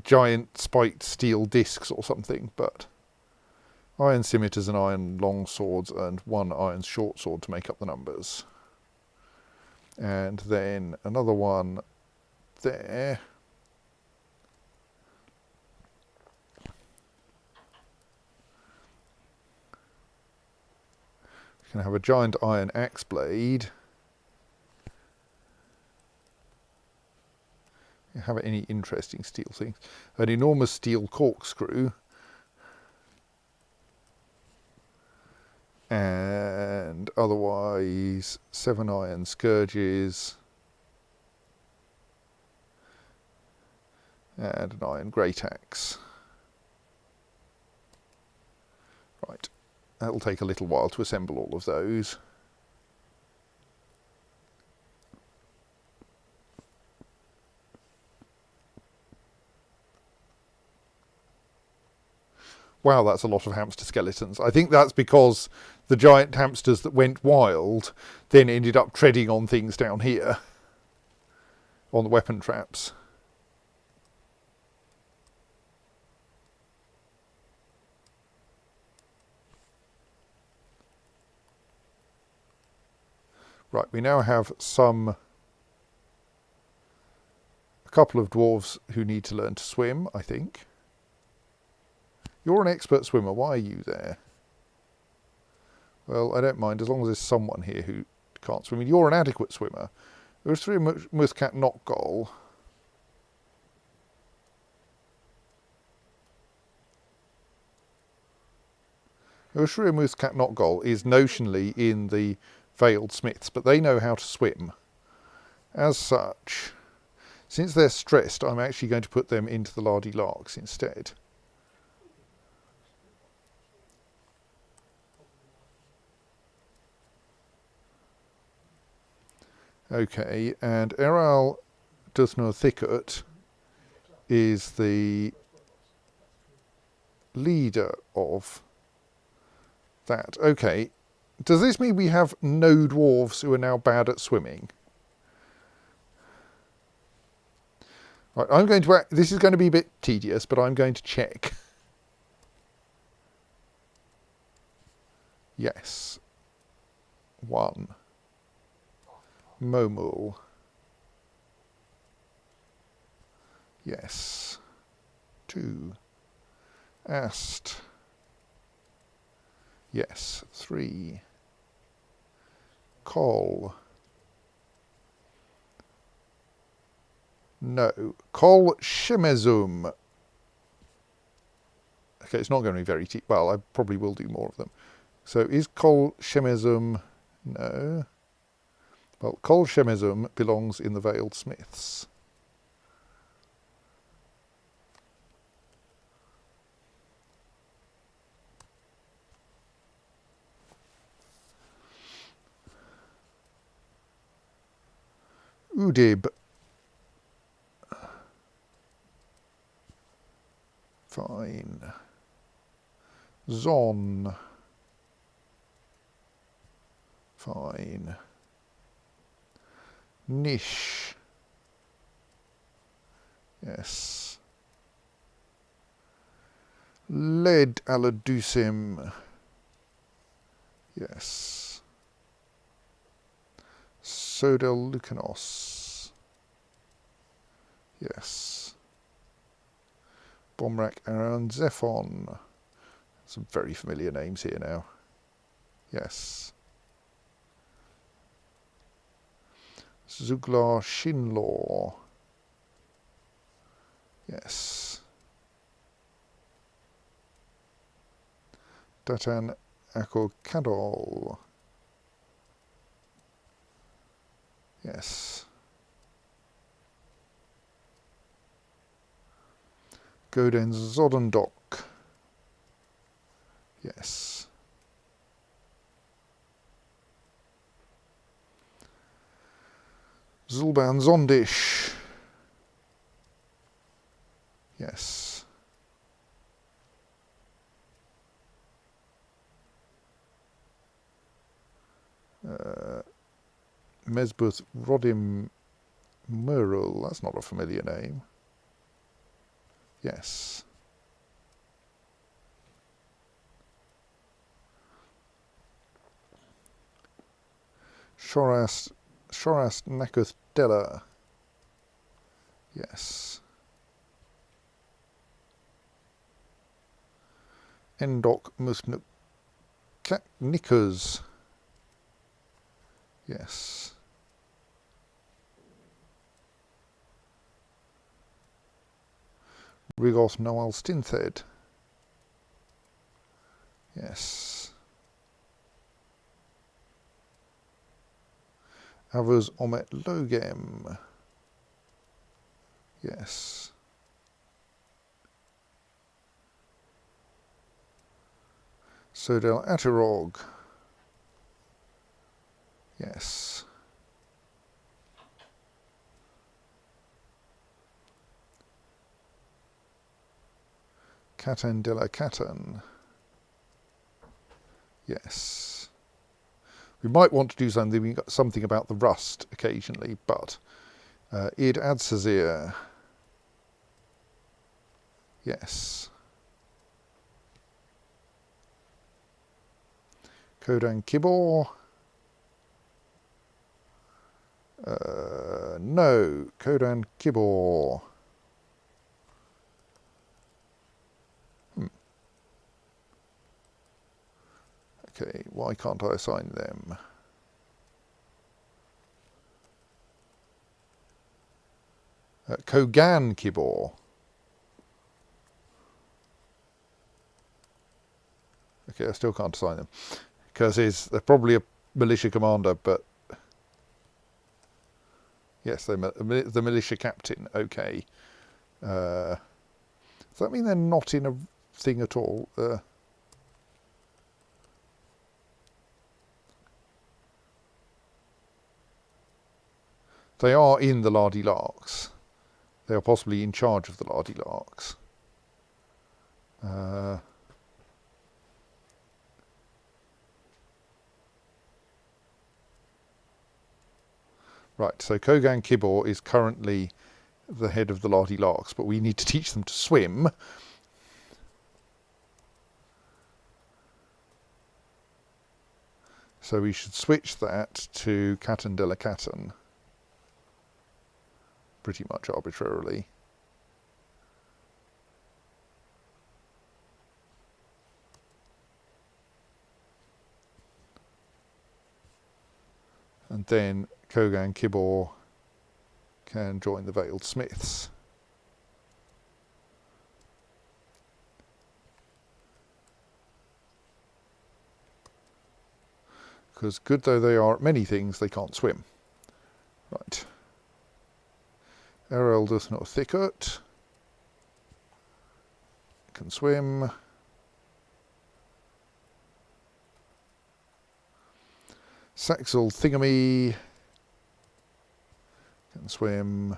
giant spiked steel discs or something, but iron scimitars and iron long swords and one iron short sword to make up the numbers. And then another one there. You can have a giant iron axe blade. You have any interesting steel things? An enormous steel corkscrew. And otherwise 7 iron scourges. And an iron great axe. Right. That'll take a little while to assemble all of those. Wow, that's a lot of hamster skeletons. I think that's because the giant hamsters that went wild then ended up treading on things down here, on the weapon traps. Right, we now have a couple of dwarves who need to learn to swim, I think. You're an expert swimmer, why are you there? Well, I don't mind, as long as there's someone here who can't swim. You're an adequate swimmer. Ursri Muthkat Notgol. Ursri Muthkat Notgol is notionally in the Veiled Smiths, but they know how to swim. As such, since they're stressed, I'm actually going to put them into the Lardy Larks instead. Okay, and Eral Duthnur Thicket is the leader of that. Okay, does this mean we have no dwarves who are now bad at swimming? Right, I'm going to. This is going to be a bit tedious, but I'm going to check. Yes. 1. Momul. Yes. 2. Ast. Yes. 3. Kol. No. Kol Shemezum. Okay, it's not going to be very well, I probably will do more of them. So is Kol Shemezum? No. Well, Kol Shemezum belongs in the Veiled Smiths. Udib. Fine. Zon. Fine. Nish. Yes. Led Aladusim. Yes. Sodel Lucanos. Yes. Bomrak Aaron Zephon. Some very familiar names here now. Yes. Zuglar Shinlaw. Yes. Datan Akokadol. Yes. Goden Zodendok. Yes. Zulban Zondish. Yes. Mesbuth Rodim Murul. That's not a familiar name. Yes. Shorast Nakuth Della. Yes. Endok Musnuk Nickers. Yes. Rigoth Noel Stinthed. Yes. Avuz Omet Logem. Yes. Sodel Atterog. Yes. Catan de la Catan. Yes. We might want to do something about the rust occasionally, but Id Adsazir. Yes. Kodan Kibor. No, Kodan Kibor. Okay, why can't I assign them? Kogan Kibor. Okay, I still can't assign them because they're probably a militia commander, but yes, they're the militia captain. Okay. Does that mean they're not in a thing at all? They are in the Lardy Larks. They are possibly in charge of the Lardy Larks. Right, so Kogan Kibor is currently the head of the Lardy Larks, but we need to teach them to swim. So we should switch that to Catan de la Catan, pretty much arbitrarily. And then Kogan Kibor can join the Veiled Smiths. Because good though they are at many things, they can't swim. Right. Errol does not thicket. Can swim. Saxel Thingamy can swim.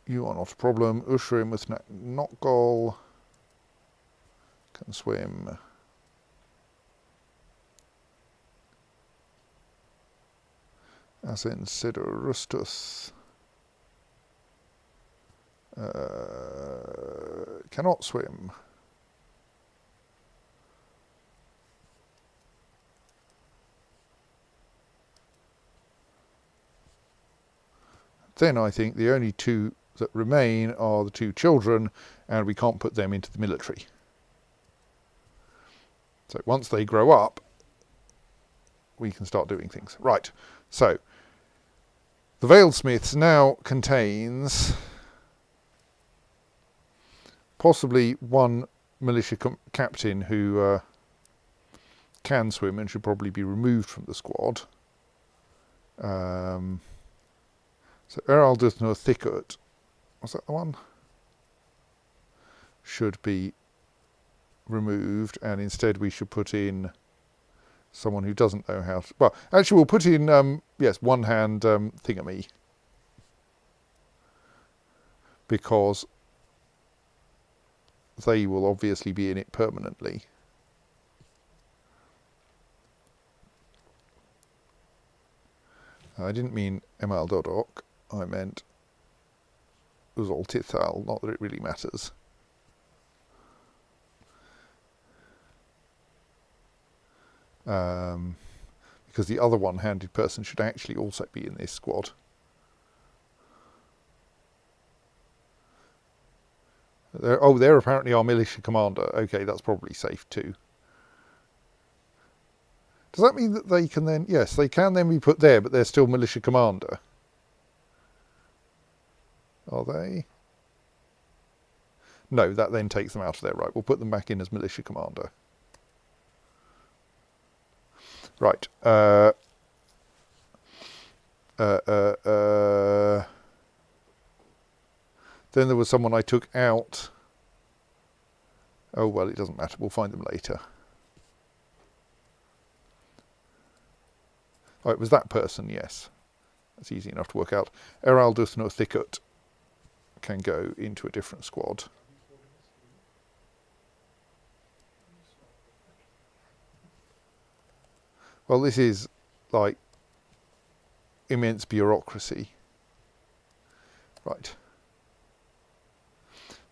You are not a problem. Ushrim with Notgol can swim. As in Sidorustus cannot swim. Then I think the only two that remain are the 2 children, and we can't put them into the military. So once they grow up, we can start doing things. Right, so the Veiled Smiths now contains possibly 1 militia captain who can swim and should probably be removed from the squad. So Eraldus nor Thicket, was that the one? Should be removed, and instead we should put in someone who doesn't know how to... Well, actually we'll put in, yes, One Hand Thingamy. Because they will obviously be in it permanently. I didn't mean Emal Dodok, I meant Uzol Tithal, not that it really matters. Because the other one-handed person should actually also be in this squad. They're apparently our militia commander. Okay, that's probably safe too. Does that mean that they can then... Yes, they can then be put there, but they're still militia commander. Are they? No, that then takes them out of there. Right, we'll put them back in as militia commander. Right. Then there was someone I took out. Oh, well, it doesn't matter. We'll find them later. Oh, it was that person, yes. That's easy enough to work out. Eraldus no Thicket can go into a different squad. Well, this is like immense bureaucracy. Right.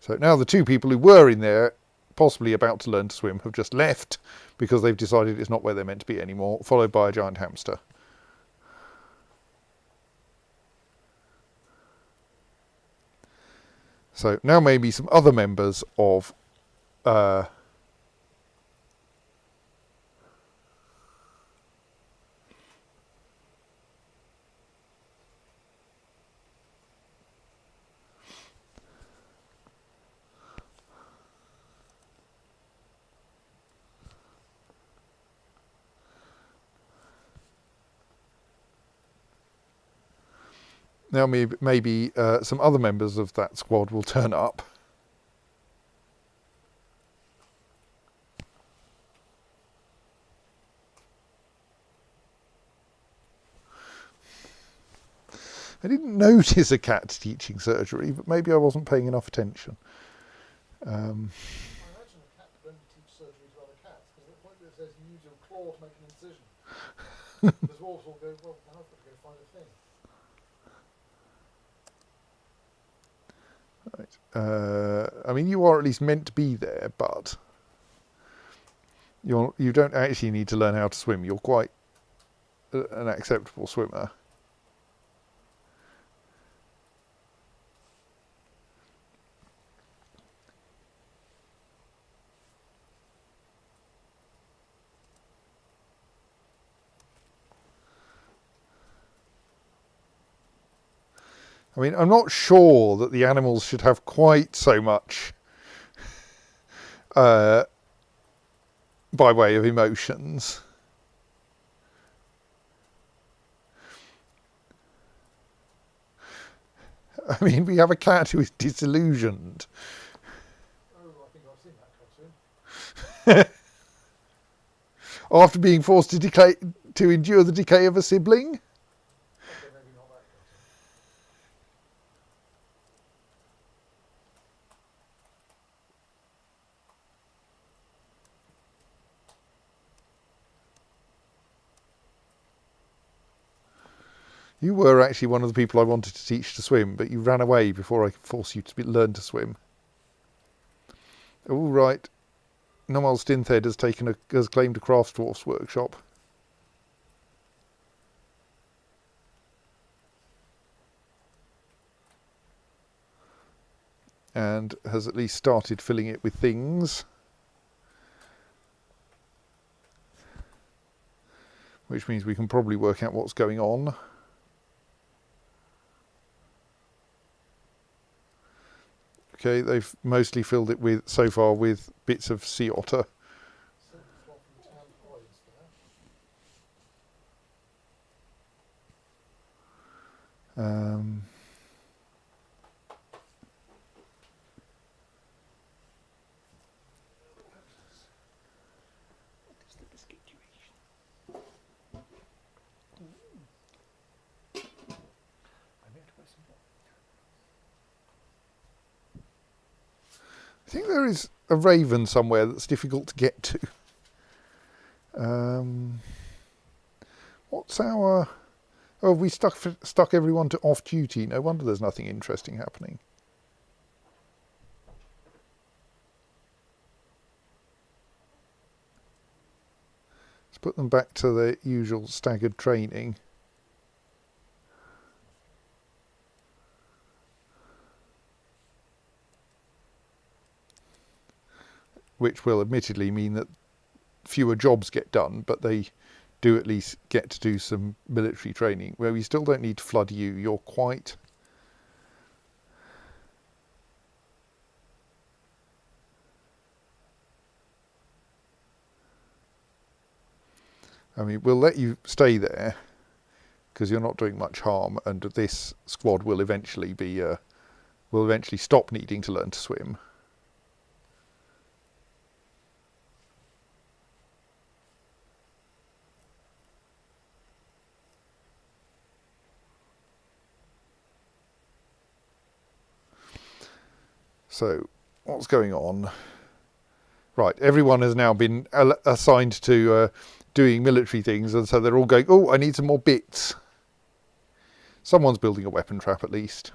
So now the 2 people who were in there, possibly about to learn to swim, have just left because they've decided it's not where they're meant to be anymore, followed by a giant hamster. So now maybe some other members of now maybe some other members of that squad will turn up. I didn't notice a cat teaching surgery, but maybe I wasn't paying enough attention. I imagine a cat could only teach surgery to other cats, because at the point where it says use your claw to make an incision, the dwarves will go, well, now I've got to go find a thing. Right. I mean, you are at least meant to be there, but you don't actually need to learn how to swim. You're quite an acceptable swimmer. I mean, I'm not sure that the animals should have quite so much by way of emotions. I mean, we have a cat who is disillusioned. Oh, I think I've seen that cartoon. After being forced to endure the decay of a sibling. Okay, maybe not that cartoon. You were actually one of the people I wanted to teach to swim, but you ran away before I could force you to learn to swim. All right. Nomal Stinthed has claimed a crafts dwarf's workshop. and has at least started filling it with things, which means we can probably work out what's going on. Okay, they've mostly filled it with, so far, with bits of sea otter. Um, I think there is a raven somewhere that's difficult to get to. What's our... Oh, have we stuck everyone to off duty? No wonder there's nothing interesting happening. Let's put them back to their usual staggered training. Which will admittedly mean that fewer jobs get done, but they do at least get to do some military training, where we still don't need to flood you. You're quite... I mean, we'll let you stay there, because you're not doing much harm, and this squad will eventually be... will eventually stop needing to learn to swim. So, what's going on? Right, everyone has now been assigned to doing military things, and so they're all going, oh, I need some more bits. Someone's building a weapon trap at least.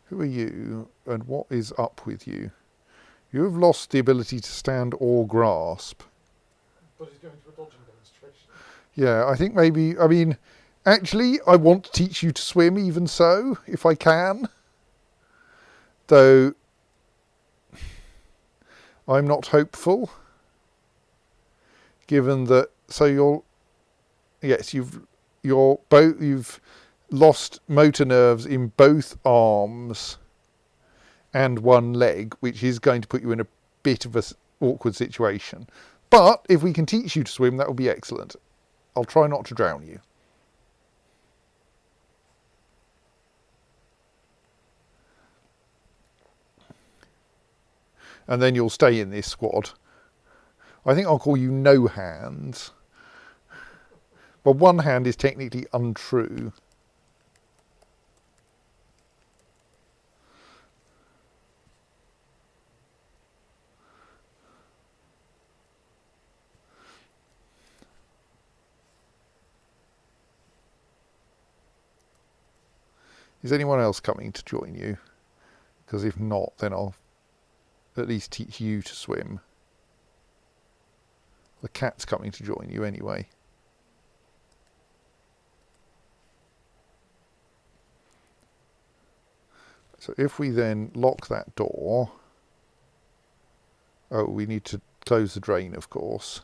Who are you, and what is up with you? You have lost the ability to stand or grasp. But he's going to a dodging demonstration. Yeah, I think maybe, I mean, actually, I want to teach you to swim even so, if I can. Though, I'm not hopeful. Given that, so you're, yes, you've lost motor nerves in both arms and one leg, which is going to put you in a bit of an awkward situation. But if we can teach you to swim, that will be excellent. I'll try not to drown you. And then you'll stay in this squad. I think I'll call you No Hands. But one hand is technically untrue. Is anyone else coming to join you? Because if not, then I'll at least teach you to swim. The cat's coming to join you anyway. So if we then lock that door... Oh, we need to close the drain, of course.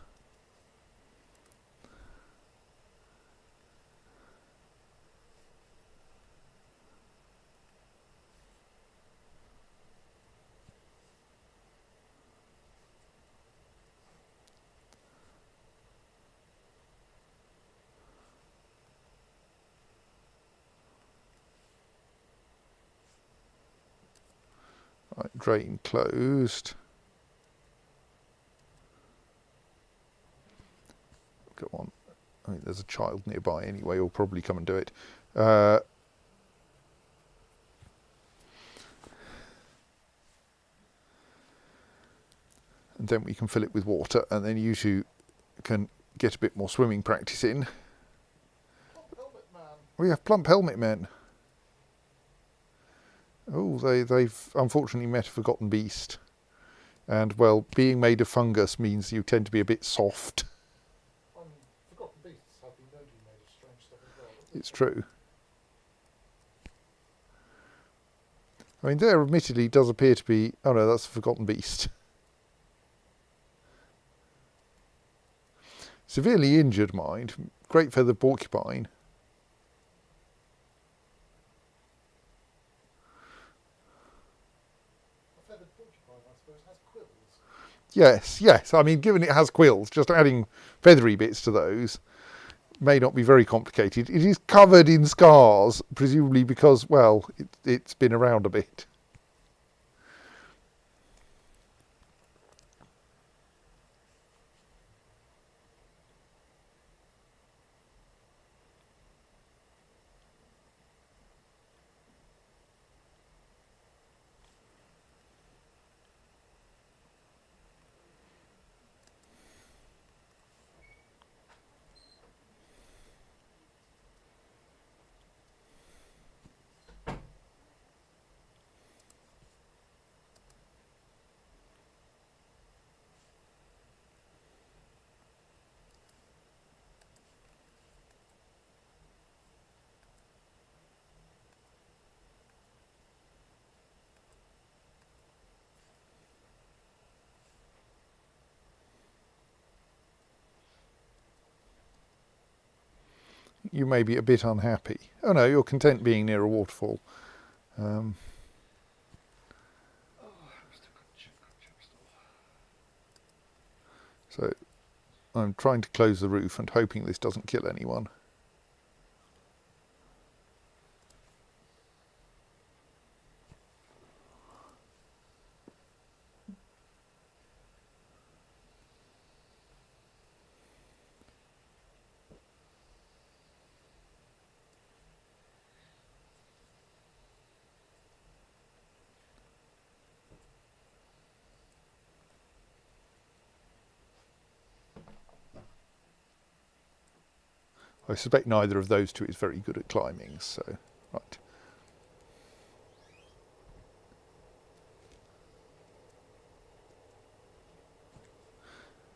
Right, drain closed. Go on. I mean, there's a child nearby anyway, he'll probably come and do it. And then we can fill it with water, and then you two can get a bit more swimming practice in. Plump helmet man. We have plump helmet men. Oh, they've unfortunately met a forgotten beast. And, well, being made of fungus means you tend to be a bit soft. Forgotten beasts have been known to be made of strange stuff as well. It's true. I mean, there admittedly does appear to be... Oh no, that's a forgotten beast. Severely injured, mind. Great feathered porcupine. A feathered porcupine, I suppose, has quills. Yes. I mean, given it has quills, just adding feathery bits to those may not be very complicated. It is covered in scars, presumably because, well, it's been around a bit. You may be a bit unhappy. Oh no, you're content being near a waterfall. So I'm trying to close the roof and hoping this doesn't kill anyone. I suspect neither of those two is very good at climbing, so, right.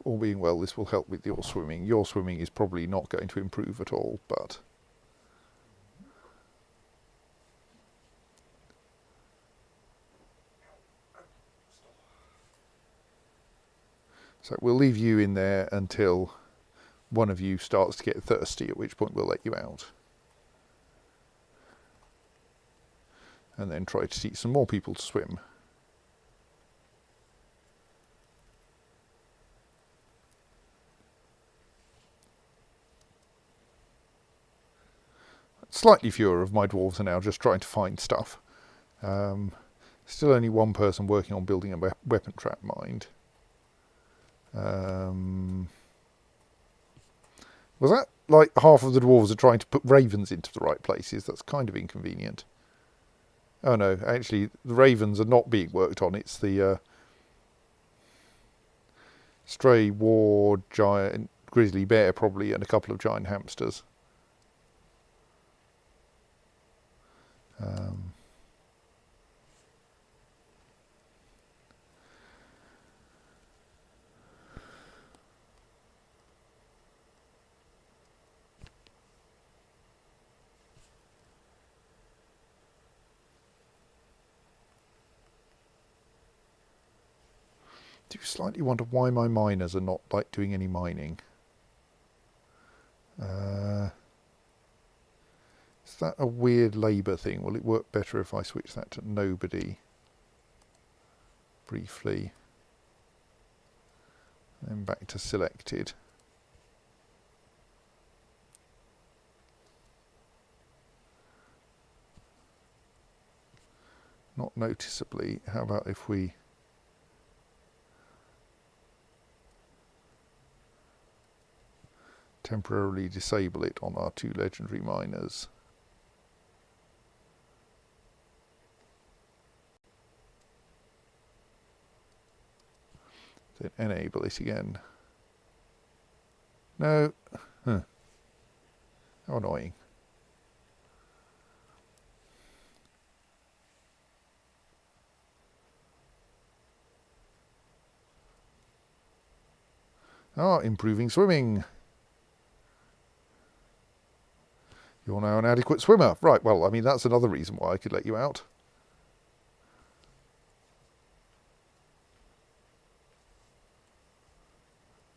All being well, this will help with your swimming. Your swimming is probably not going to improve at all, but... So we'll leave you in there until one of you starts to get thirsty, at which point we'll let you out. And then try to teach some more people to swim. Slightly fewer of my dwarves are now just trying to find stuff. Still only one person working on building a weapon trap, mind. Was that like half of the dwarves are trying to put ravens into the right places? That's kind of inconvenient. Oh no, actually the ravens are not being worked on. It's the stray war giant grizzly bear probably and a couple of giant hamsters. Do slightly wonder why my miners are not like doing any mining. Is that a weird labour thing? Will it work better if I switch that to nobody briefly? Then back to selected. Not noticeably. How about if we temporarily disable it on our two legendary miners? Then enable it again. No. Huh. How annoying. Ah, improving swimming. You're now an adequate swimmer. Right, well, I mean, that's another reason why I could let you out.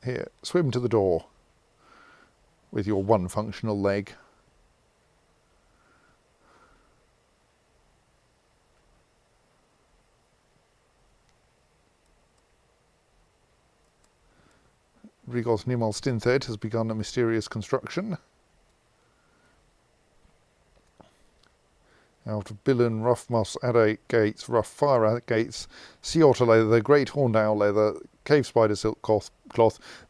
Here, swim to the door with your one functional leg. Rigos Nimal Stinthed has begun a mysterious construction. Out of Billen, rough moss adate gates, rough fire gates, sea otter leather, great horned owl leather, cave spider silk cloth,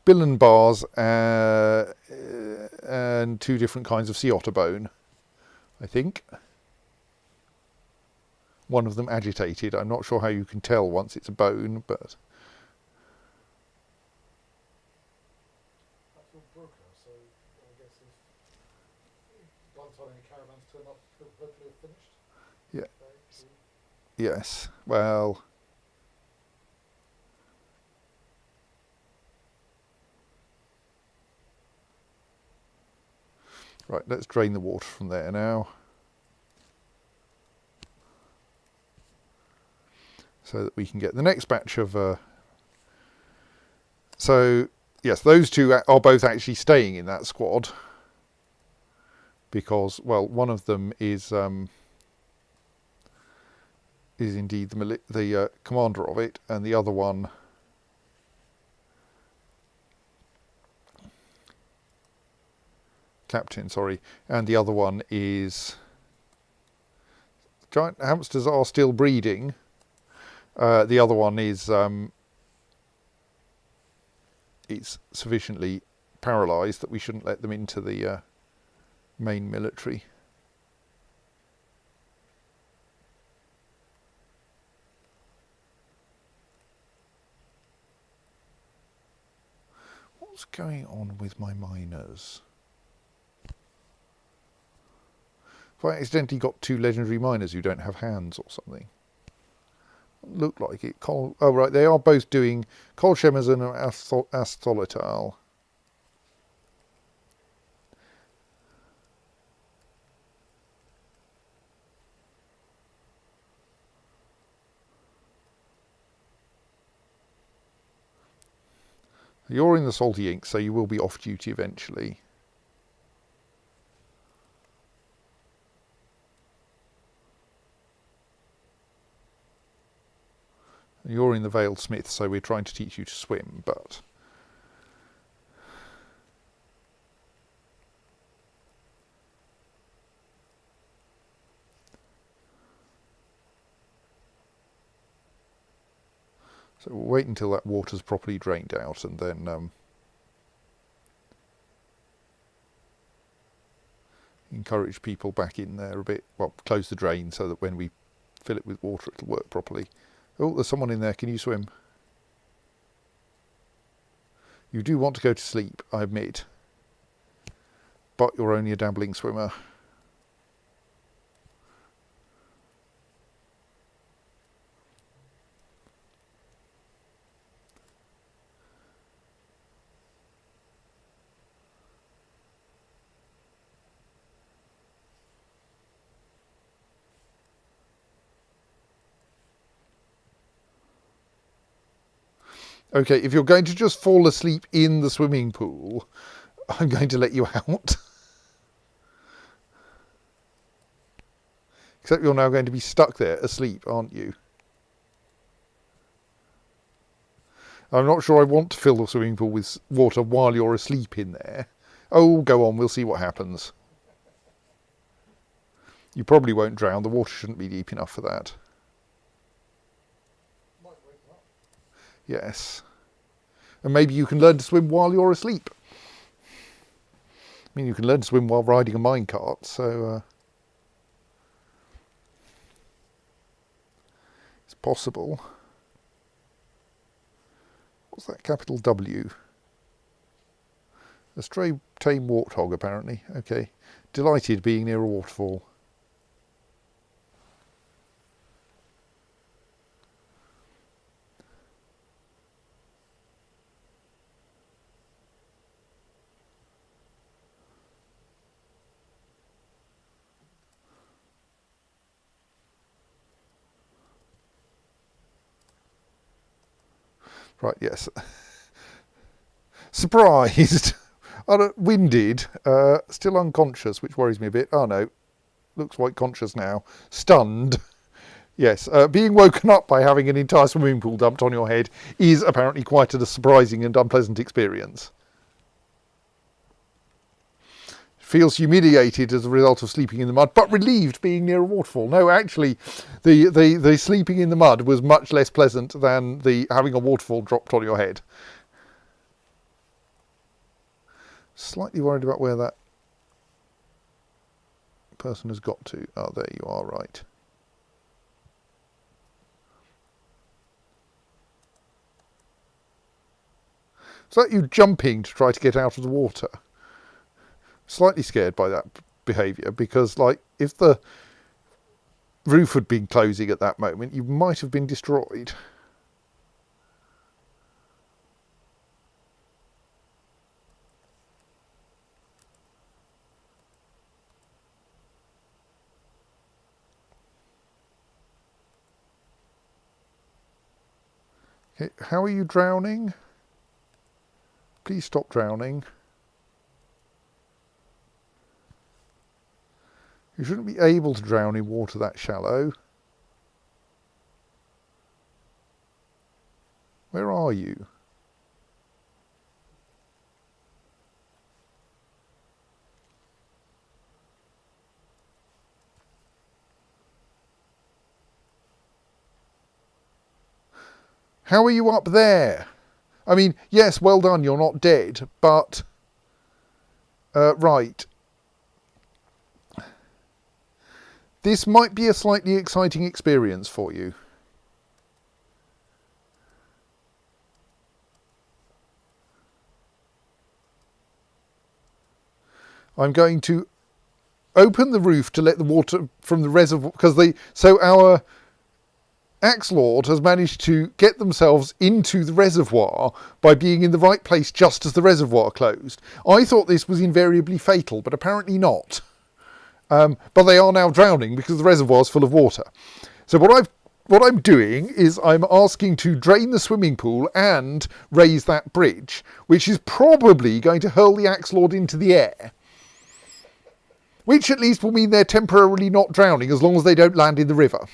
Billen bars, and 2 different kinds of sea otter bone, I think. One of them agitated. I'm not sure how you can tell once it's a bone, but That's all broker, so I guess if by the time any caravans turn up, they'll hopefully have finished. Yeah. Okay, so yes, well, right, let's drain the water from there now. So that we can get the next batch of... So, yes, those 2 are both actually staying in that squad. Because, well, one of them is indeed the commander of it, and the other one... Captain, sorry. And the other one is... Giant hamsters are still breeding. The other one is it's sufficiently paralysed that we shouldn't let them into the main military. What's going on with my miners? Have I accidentally got 2 legendary miners who don't have hands or something? Look like it. Oh right, they are both doing Kol Shemazan and Astholital. You're in the salty ink, so you will be off duty eventually. You're in the Veiled Smith, so we're trying to teach you to swim, but... So we'll wait until that water's properly drained out and then encourage people back in there a bit. Well, close the drain so that when we fill it with water it'll work properly. Oh, there's someone in there. Can you swim? You do want to go to sleep, I admit. But you're only a dabbling swimmer. Okay, if you're going to just fall asleep in the swimming pool, I'm going to let you out. Except you're now going to be stuck there asleep, aren't you? I'm not sure I want to fill the swimming pool with water while you're asleep in there. Oh, go on, we'll see what happens. You probably won't drown. The water shouldn't be deep enough for that. might wake them up. Yes. And maybe you can learn to swim while you're asleep. I mean, you can learn to swim while riding a minecart, so... it's possible. What's that capital W? A stray tame warthog, apparently. Okay. Delighted being near a waterfall. Right, yes. Surprised. Winded. Still unconscious, which worries me a bit. Oh no, looks quite conscious now. Stunned. Yes, being woken up by having an entire swimming pool dumped on your head is apparently quite a surprising and unpleasant experience. Feels humiliated as a result of sleeping in the mud, but relieved being near a waterfall. No, actually, the sleeping in the mud was much less pleasant than the having a waterfall dropped on your head. Slightly worried about where that person has got to. Oh, there you are, right. Is that you jumping to try to get out of the water? Slightly scared by that behaviour, because, like, if the roof had been closing at that moment, you might have been destroyed. Okay, how are you drowning? Please stop drowning. You shouldn't be able to drown in water that shallow. Where are you? How are you up there? I mean, yes, well done, you're not dead, but... right. This might be a slightly exciting experience for you. I'm going to open the roof to let the water from the reservoir, because our Axe Lord has managed to get themselves into the reservoir by being in the right place just as the reservoir closed. I thought this was invariably fatal, but apparently not. But they are now drowning because the reservoir is full of water. So what I'm doing is I'm asking to drain the swimming pool and raise that bridge, which is probably going to hurl the Axe Lord into the air. Which at least will mean they're temporarily not drowning as long as they don't land in the river.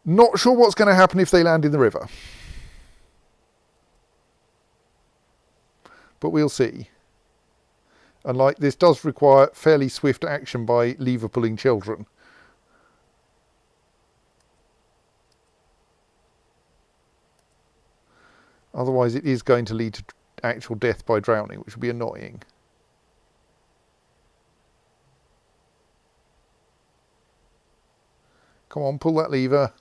Not sure what's going to happen if they land in the river. But we'll see. And like, this does require fairly swift action by lever pulling children. Otherwise it is going to lead to actual death by drowning, which will be annoying. Come on, pull that lever.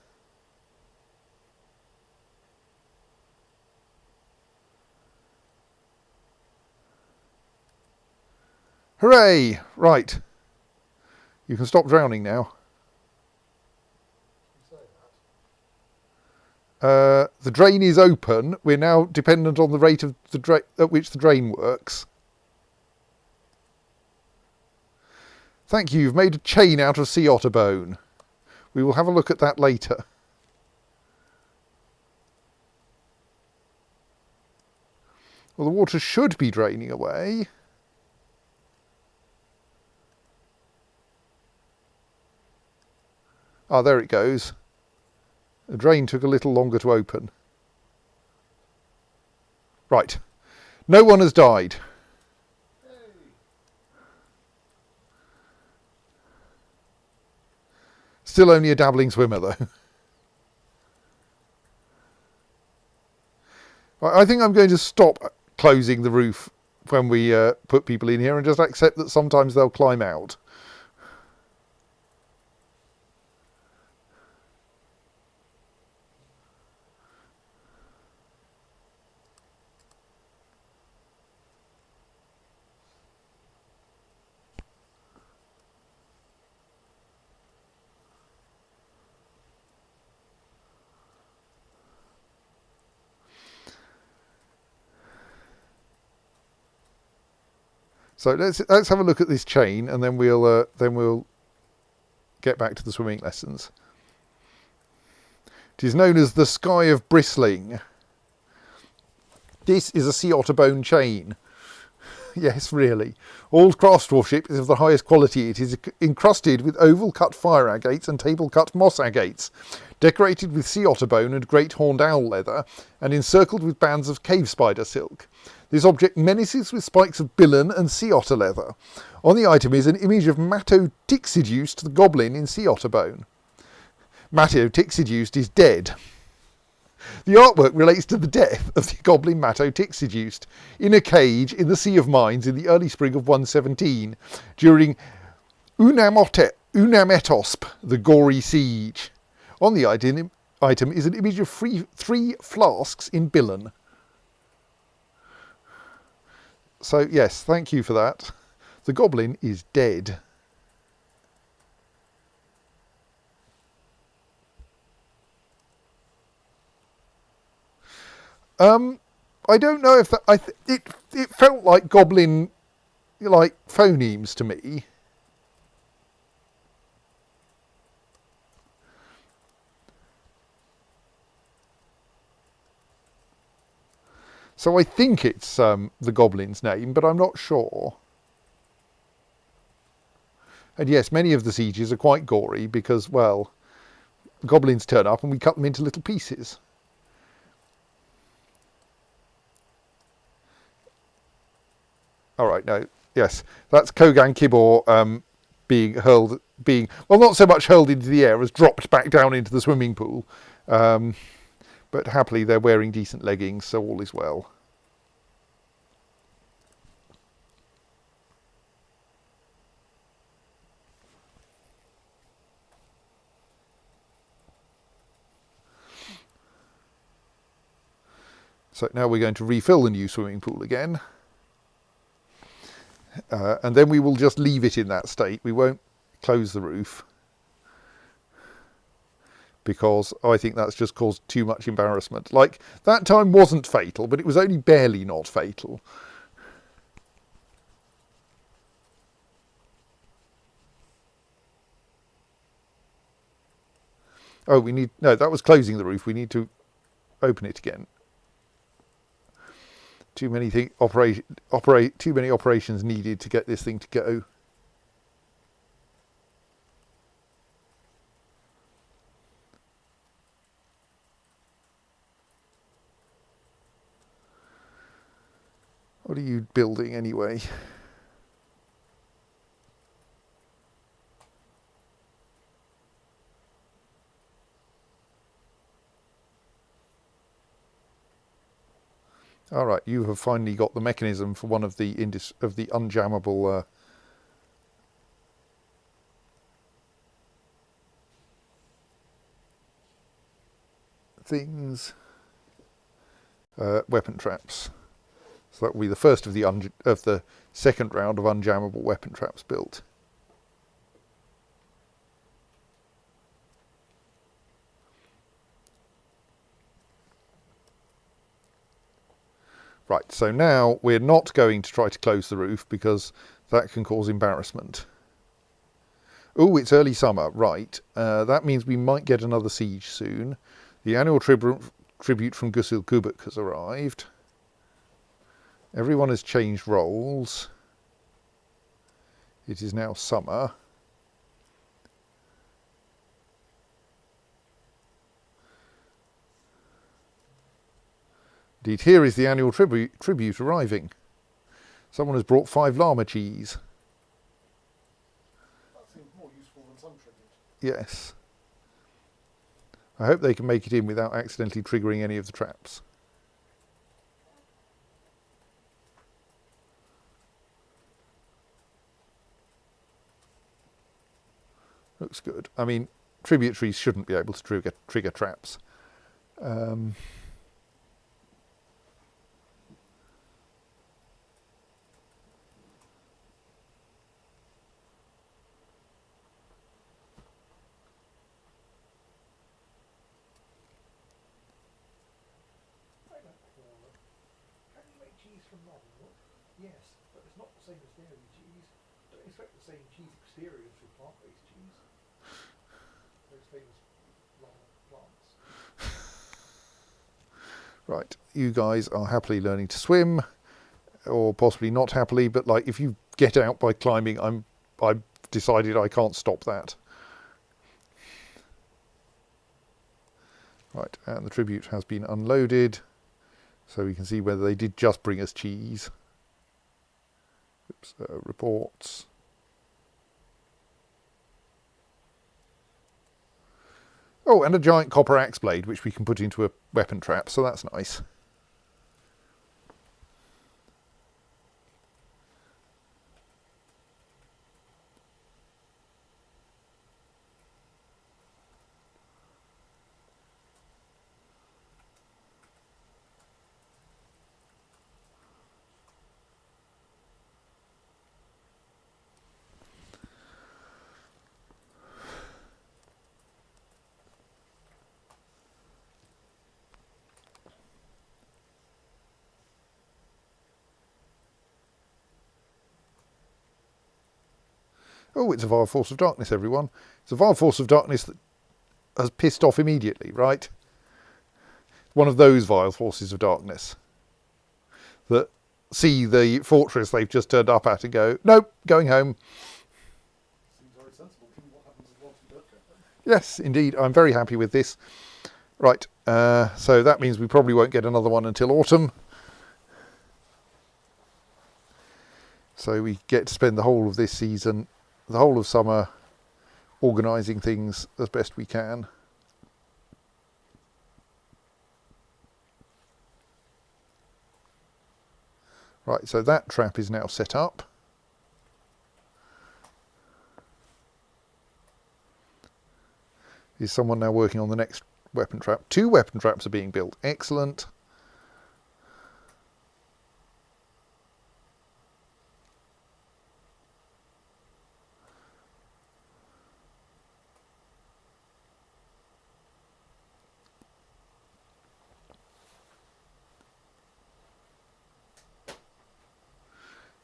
Hooray! Right. You can stop drowning now. The drain is open. We're now dependent on the rate of the at which the drain works. Thank you. You've made a chain out of sea otter bone. We will have a look at that later. Well, the water should be draining away. Ah, there it goes. The drain took a little longer to open. Right. No one has died. Still only a dabbling swimmer, though. I think I'm going to stop closing the roof when we put people in here and just accept that sometimes they'll climb out. So let's have a look at this chain, and then we'll get back to the swimming lessons. It is known as the Sky of Bristling. This is a sea otter bone chain. Yes, really. All craft warship is of the highest quality. It is encrusted with oval cut fire agates and table cut moss agates, decorated with sea otter bone and great horned owl leather, and encircled with bands of cave spider silk. This object menaces with spikes of billen and sea otter leather. On the item is an image of Matto Tixidused, the goblin in sea otter bone. Matto Tixidused is dead. The artwork relates to the death of the goblin Matto Tixidused in a cage in the Sea of Mines in the early spring of 117 during Unametosp, the gory siege. On the item is an image of three flasks in billen. So yes, thank you for that. The goblin is dead. I don't know if that. It felt like goblin, like phonemes to me. So I think it's the goblin's name, but I'm not sure. And yes, many of the sieges are quite gory because, well, goblins turn up and we cut them into little pieces. All right, no, yes, that's Kogan Kibor being well, not so much hurled into the air as dropped back down into the swimming pool. But happily they're wearing decent leggings, so all is well. So now we're going to refill the new swimming pool again. And then we will just leave it in that state. We won't close the roof, because I think that's just caused too much embarrassment. Like, that time wasn't fatal, but it was only barely not fatal. Oh, no, that was closing the roof. We need to open it again. Too many operations needed to get this thing to go. What are you building anyway? All right, you have finally got the mechanism for one of the unjammable things, weapon traps. So that will be the first of the second round of unjammable weapon traps built. Right, so now we're not going to try to close the roof because that can cause embarrassment. Oh, it's early summer, right. That means we might get another siege soon. The annual tribute from Gusil Kubuk has arrived. Everyone has changed roles. It is now summer. Indeed, here is the annual tribute arriving. Someone has brought 5 llama cheese. That seems more useful than some tribute. Yes. I hope they can make it in without accidentally triggering any of the traps. Looks good. I mean, tributaries shouldn't be able to trigger traps. Can you make cheese from novel milk? Yes, but it's not the same as dairy cheese. Don't expect the same cheese experience with plant-based cheese. Those famous llama plants. Right, you guys are happily learning to swim, or possibly not happily, but like if you get out by climbing, I've decided I can't stop that. Right, and the tribute has been unloaded, so we can see whether they did just bring us cheese. Oops, reports. Oh, and a giant copper axe blade, which we can put into a weapon trap, so that's nice. Oh, it's a vile force of darkness, everyone. It's a vile force of darkness that has pissed off immediately, right? One of those vile forces of darkness that see the fortress they've just turned up at and go, nope, going home. Seems very sensible given what happens if once we don't go home. Yes, indeed, I'm very happy with this. Right, so that means we probably won't get another one until autumn. So we get to spend the whole of this season, the whole of summer, organising things as best we can. Right, so that trap is now set up. Is someone now working on the next weapon trap? 2 weapon traps are being built. Excellent.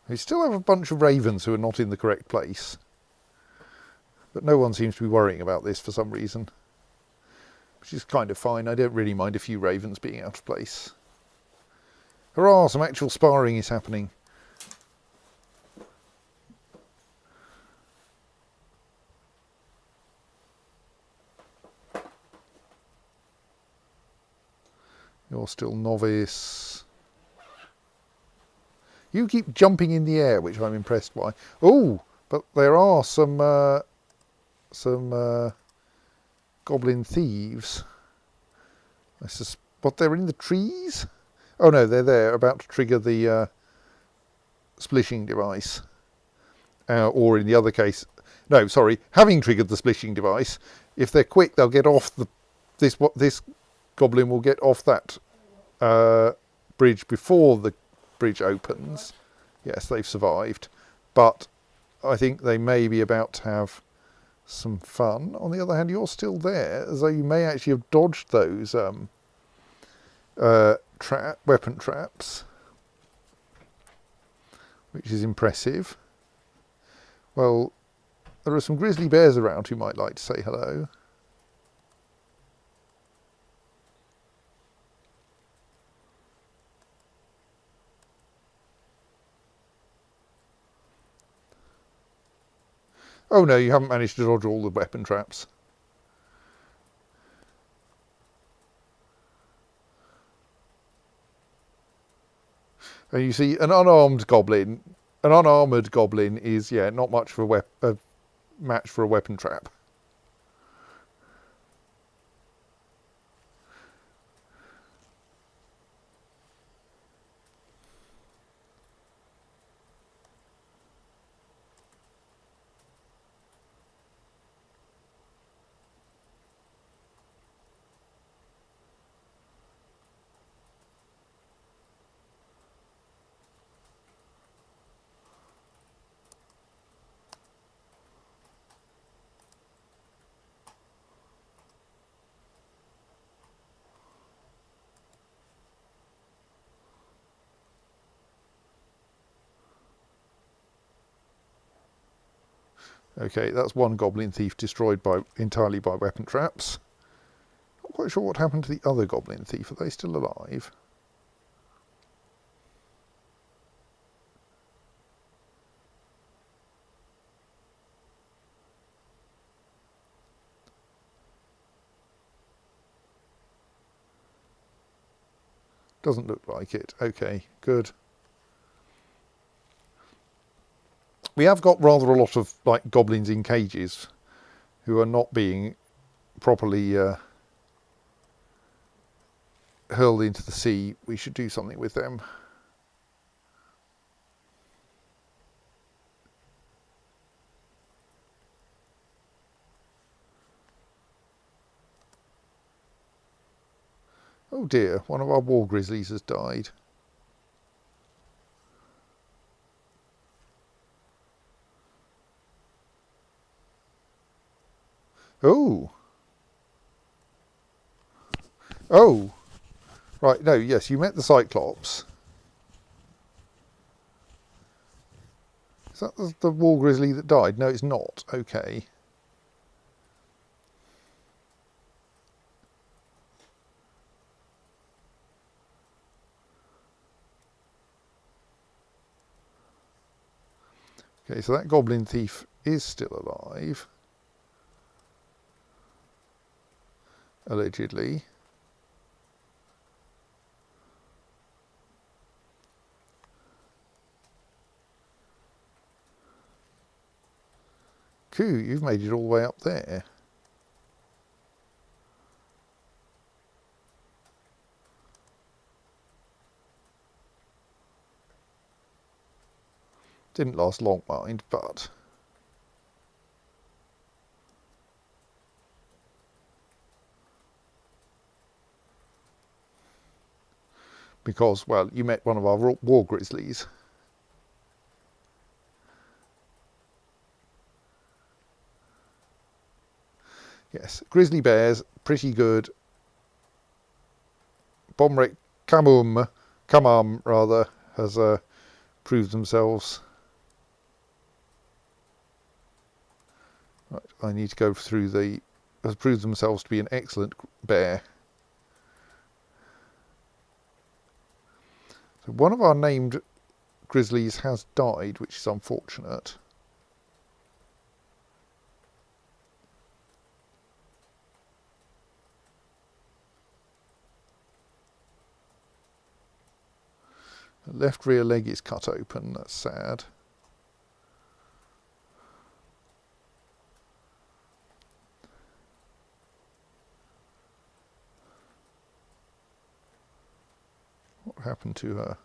We still have a bunch of ravens who are not in the correct place. But no one seems to be worrying about this for some reason. Which is kind of fine. I don't really mind a few ravens being out of place. Hurrah, some actual sparring is happening. You're still novice. You keep jumping in the air, which I'm impressed by. Oh, but there are some goblin thieves. But they're in the trees? Oh no, they're there, about to trigger the splishing device. Or in the other case, no, sorry, having triggered the splishing device, if they're quick, they'll get off this goblin will get off that bridge before the bridge opens. Yes, they've survived, but I think they may be about to have some fun. On the other hand, you're still there, as though you may actually have dodged those weapon traps, which is impressive. Well, there are some grizzly bears around who might like to say hello. Oh no, you haven't managed to dodge all the weapon traps. And you see, an unarmed goblin, an unarmoured goblin is, yeah, not much for a match for a weapon trap. Okay, that's one goblin thief destroyed entirely by weapon traps. Not quite sure what happened to the other goblin thief. Are they still alive? Doesn't look like it. Okay, good. We have got rather a lot of like goblins in cages who are not being properly hurled into the sea. We should do something with them. Oh dear, one of our war grizzlies has died. Oh. Oh. Right, no, yes, you met the Cyclops. Is that the war grizzly that died? No, it's not. Okay. Okay, so that goblin thief is still alive. Allegedly. Cool, you've made it all the way up there. Didn't last long, mind, but... because, well, you met one of our war grizzlies. Yes, grizzly bears, pretty good. Bomrek Kamam, rather, has proved themselves. Right, I need to go through the... has proved themselves to be an excellent bear. So one of our named grizzlies has died, which is unfortunate. The left rear leg is cut open, that's sad. What happened to her?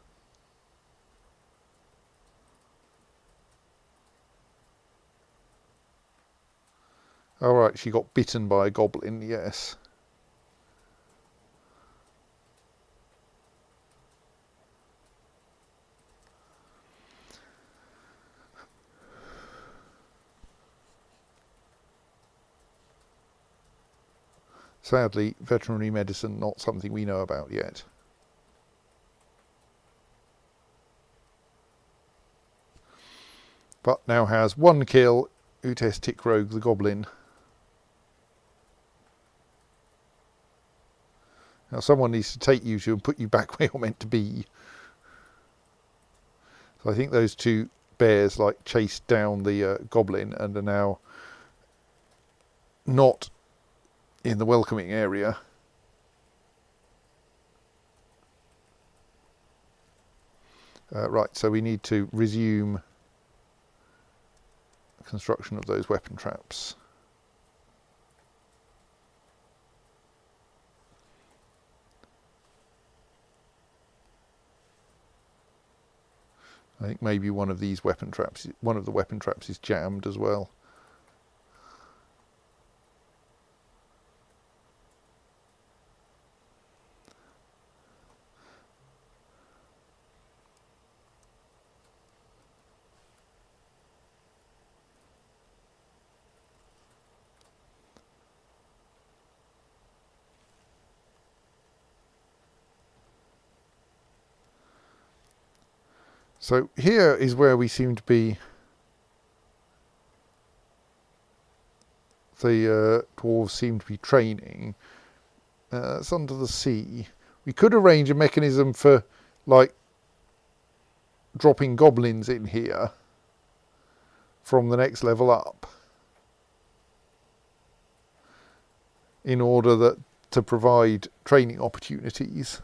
Oh right, she got bitten by a goblin, yes. Sadly, veterinary medicine not something we know about yet. But now has one kill, Utes Tickrogue the Goblin. Now someone needs to take you to and put you back where you're meant to be. So I think those two bears like chased down the goblin and are now not in the welcoming area. Right, so we need to resume construction of those weapon traps. I think maybe one of these weapon traps, one of the weapon traps is jammed as well. So here is where we seem to be, the dwarves seem to be training. It's under the sea. We could arrange a mechanism for, like, dropping goblins in here from the next level up, in order that to provide training opportunities.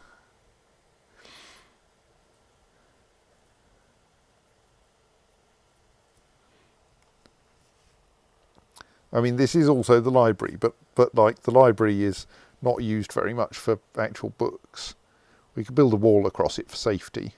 I mean, this is also the library, but like, the library is not used very much for actual books. We could build a wall across it for safety.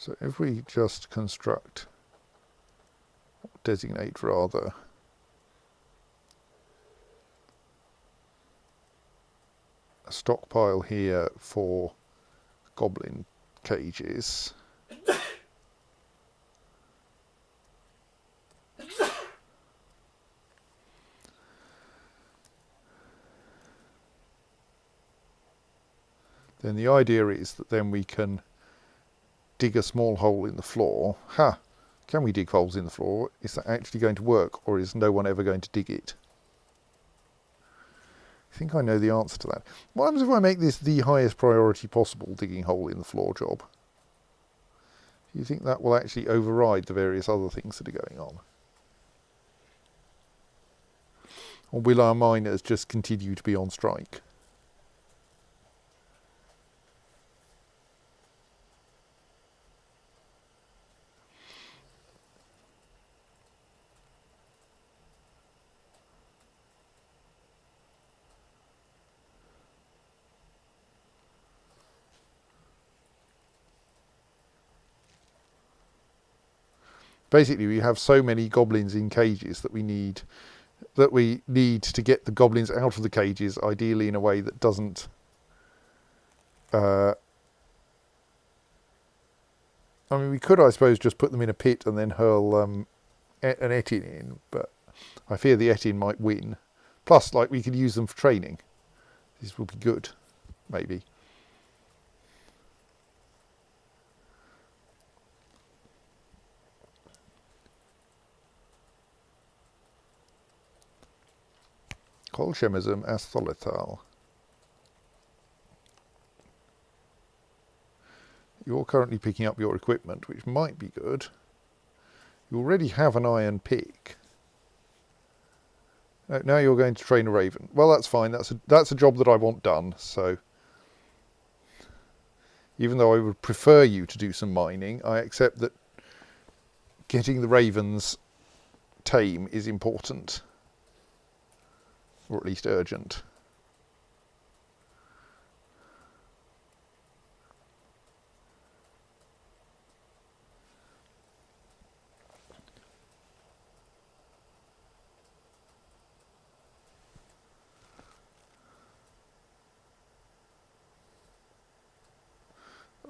So if we just designate rather, a stockpile here for goblin cages. Then the idea is that then we can dig a small hole in the floor. Can we dig holes in the floor? Is that actually going to work, or is no one ever going to dig it? I think I know the answer to that. What happens if I make this the highest priority possible, digging hole in the floor job? Do you think that will actually override the various other things that are going on? Or will our miners just continue to be on strike? Basically, we have so many goblins in cages that we need to get the goblins out of the cages, ideally in a way that doesn't I mean, we could, I suppose, just put them in a pit and then hurl an Etin in, but I fear the Etin might win. Plus, like, we could use them for training. This would be good, maybe. Kolchemism Astholethal. You're currently picking up your equipment, which might be good. You already have an iron pick. Now you're going to train a raven. Well, that's fine. That's a job that I want done. So, even though I would prefer you to do some mining, I accept that getting the ravens tame is important, or at least urgent.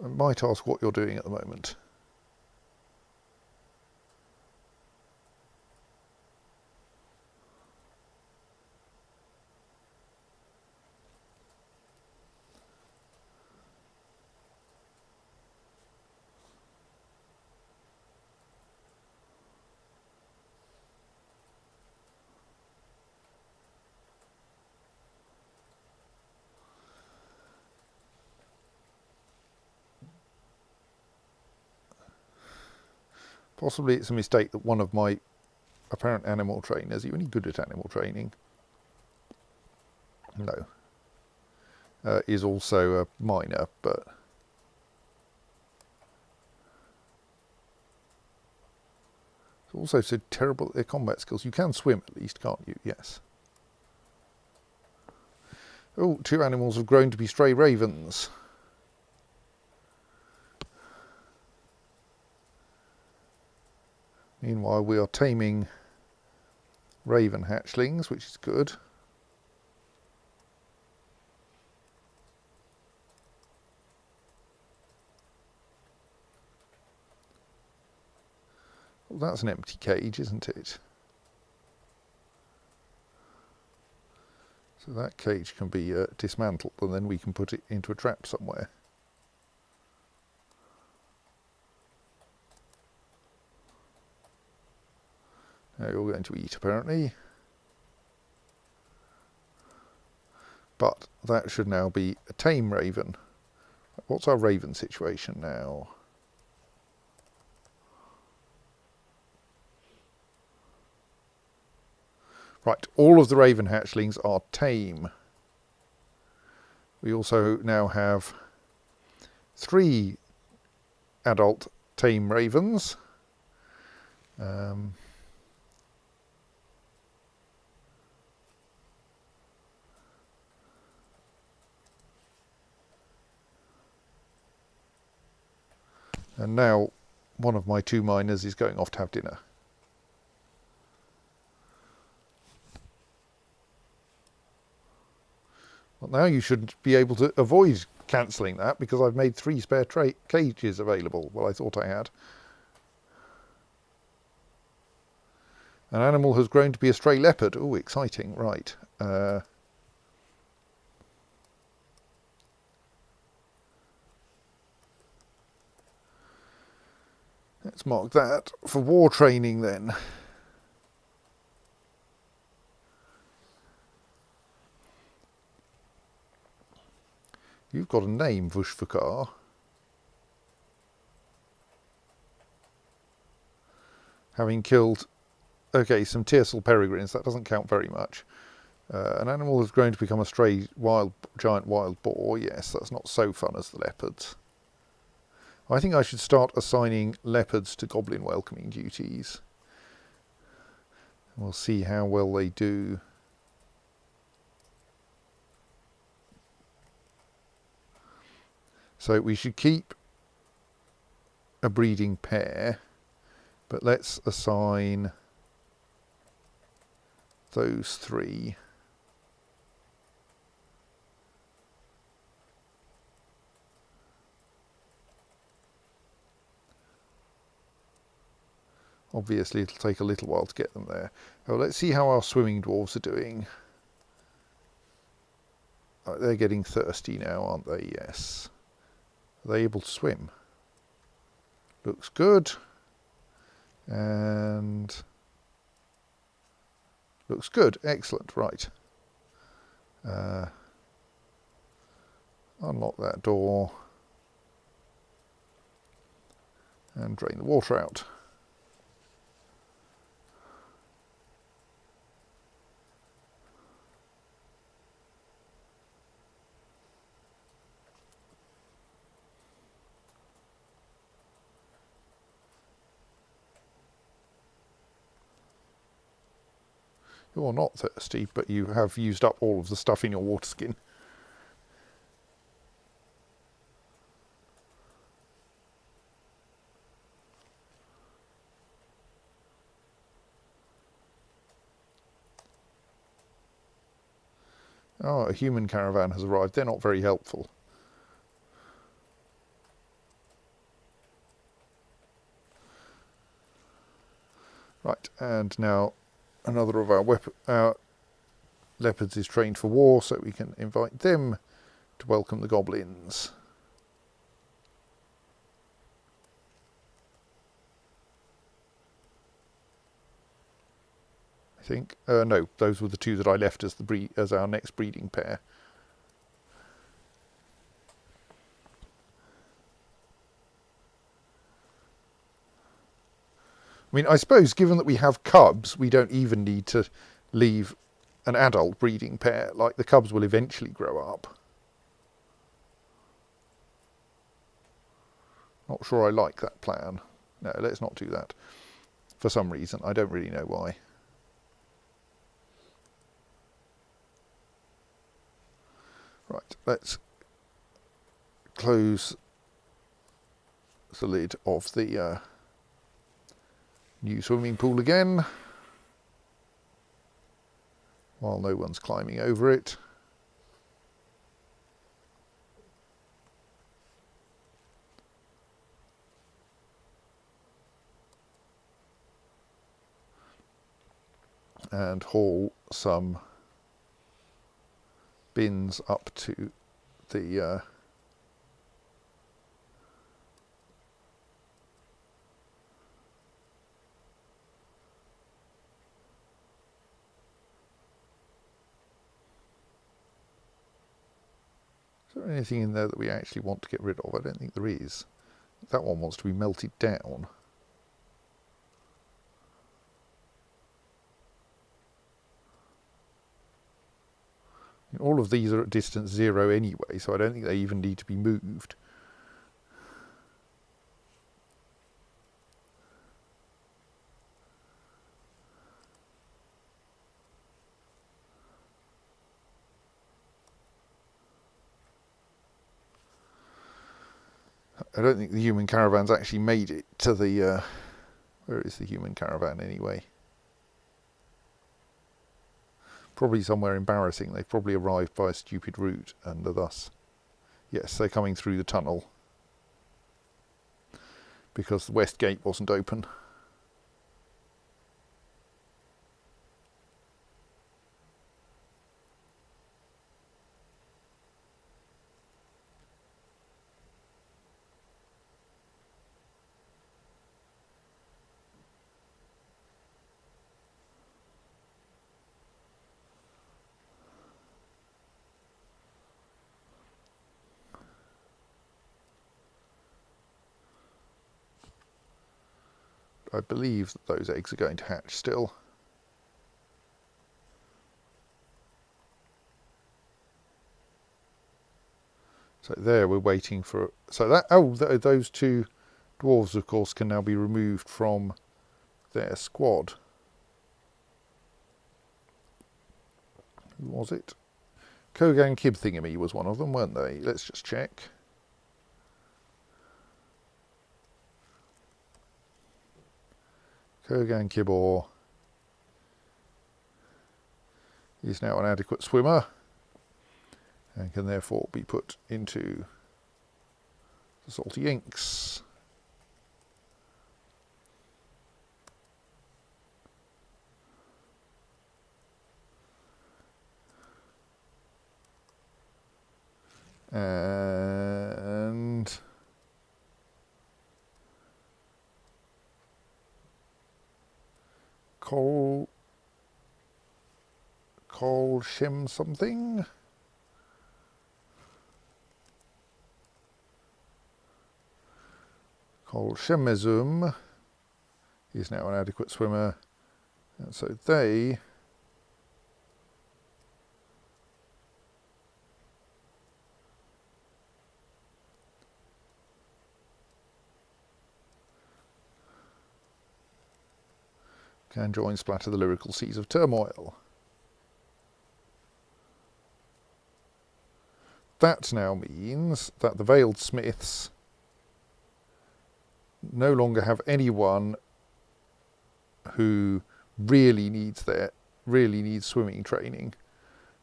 I might ask what you're doing at the moment. Possibly it's a mistake that one of my apparent animal trainers, are you any good at animal training? No. Is also a miner, but it's also so terrible at their combat skills. You can swim at least, can't you? Yes. Oh, 2 animals have grown to be stray ravens. Meanwhile, we are taming raven hatchlings, which is good. Well, that's an empty cage, isn't it? So that cage can be dismantled, and then we can put it into a trap somewhere. Now you're going to eat, apparently. But that should now be a tame raven. What's our raven situation now? Right, all of the raven hatchlings are tame. We also now have 3 adult tame ravens. And now one of my 2 miners is going off to have dinner. Well, now you should be able to avoid cancelling that because I've made 3 spare cages available. Well, I thought I had. An animal has grown to be a stray leopard. Oh, exciting. Right. Let's mark that for war training then. You've got a name, Vushvakar. Having killed, okay, some Tiercel peregrines, that doesn't count very much. An animal has grown to become a stray giant wild boar. Yes, that's not so fun as the leopards. I think I should start assigning leopards to goblin welcoming duties. We'll see how well they do. So we should keep a breeding pair, but let's assign those 3. Obviously it'll take a little while to get them there. Oh, let's see how our swimming dwarves are doing. They're getting thirsty now, aren't they? Yes. Are they able to swim? Looks good. And looks good. Excellent. Right. Unlock that door and drain the water out. You're not thirsty, but you have used up all of the stuff in your water skin. Oh, a human caravan has arrived. They're not very helpful. Right, and now another of our leopards is trained for war, so we can invite them to welcome the goblins. I think. No, those were the 2 that I left as our next breeding pair. I mean, I suppose given that we have cubs, we don't even need to leave an adult breeding pair. Like, the cubs will eventually grow up. Not sure I like that plan. No, let's not do that. For some reason, I don't really know why. Right, let's close the lid of the new swimming pool again, while no one's climbing over it. And haul some bins up to the is there anything in there that we actually want to get rid of? I don't think there is. That one wants to be melted down. All of these are at distance 0 anyway, so I don't think they even need to be moved. I don't think the human caravan's actually made it to the... where is the human caravan anyway? Probably somewhere embarrassing. They've probably arrived by a stupid route and are thus... Yes, they're coming through the tunnel. Because the west gate wasn't open. I believe that those eggs are going to hatch still. So there we're waiting for... So that... Oh, those two dwarves, of course, can now be removed from their squad. Who was it? Kogan Kib Thingamy was one of them, weren't they? Let's just check. Kogan Kibor is now an adequate swimmer and can therefore be put into the salty inks. And Col Shim something. Col Shemezum is now an adequate swimmer, and so they can join Splatter the Lyrical Seas of Turmoil. That now means that the Veiled Smiths no longer have anyone who really needs swimming training.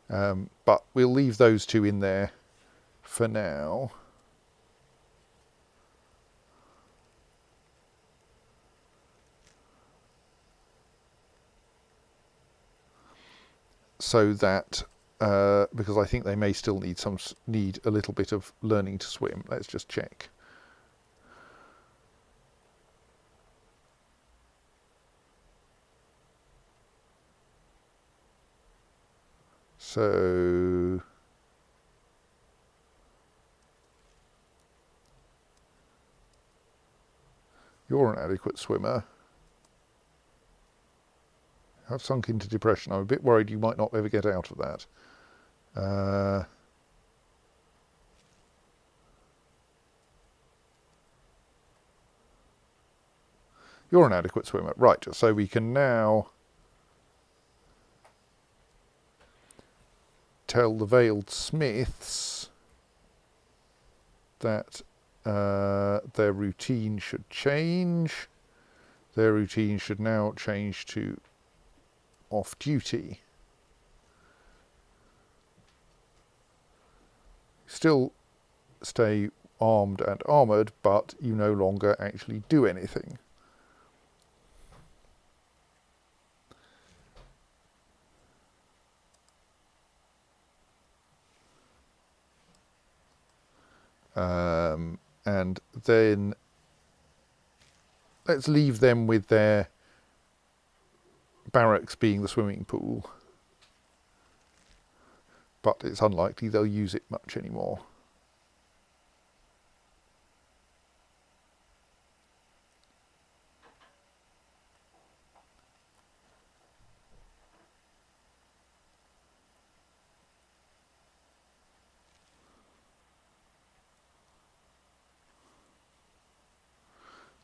But we'll leave those two in there for now. So that, because I think they may still need a little bit of learning to swim. Let's just check. So you're an adequate swimmer. have sunk into depression. I'm a bit worried you might not ever get out of that. You're an adequate swimmer. Right, so we can now tell the Veiled Smiths that their routine should change. Their routine should now change to off-duty. Still stay armed and armoured, but you no longer actually do anything. And then let's leave them with their barracks being the swimming pool. But it's unlikely they'll use it much anymore.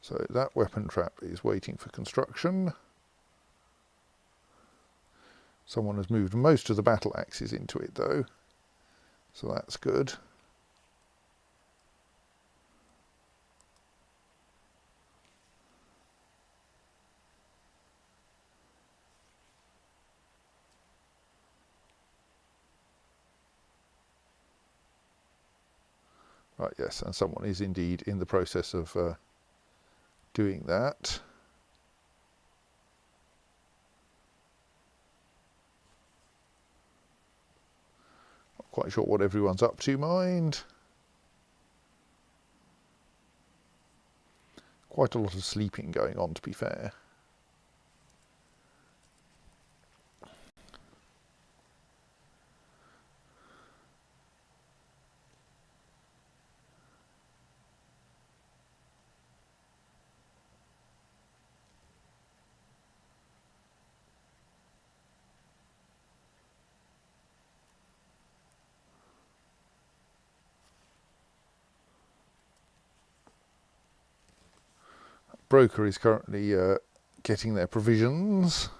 So that weapon trap is waiting for construction. Someone has moved most of the battle axes into it though, so that's good. Right, yes, and someone is indeed in the process of doing that. Not quite sure what everyone's up to, mind. Quite a lot of sleeping going on, to be fair. Broker is currently getting their provisions.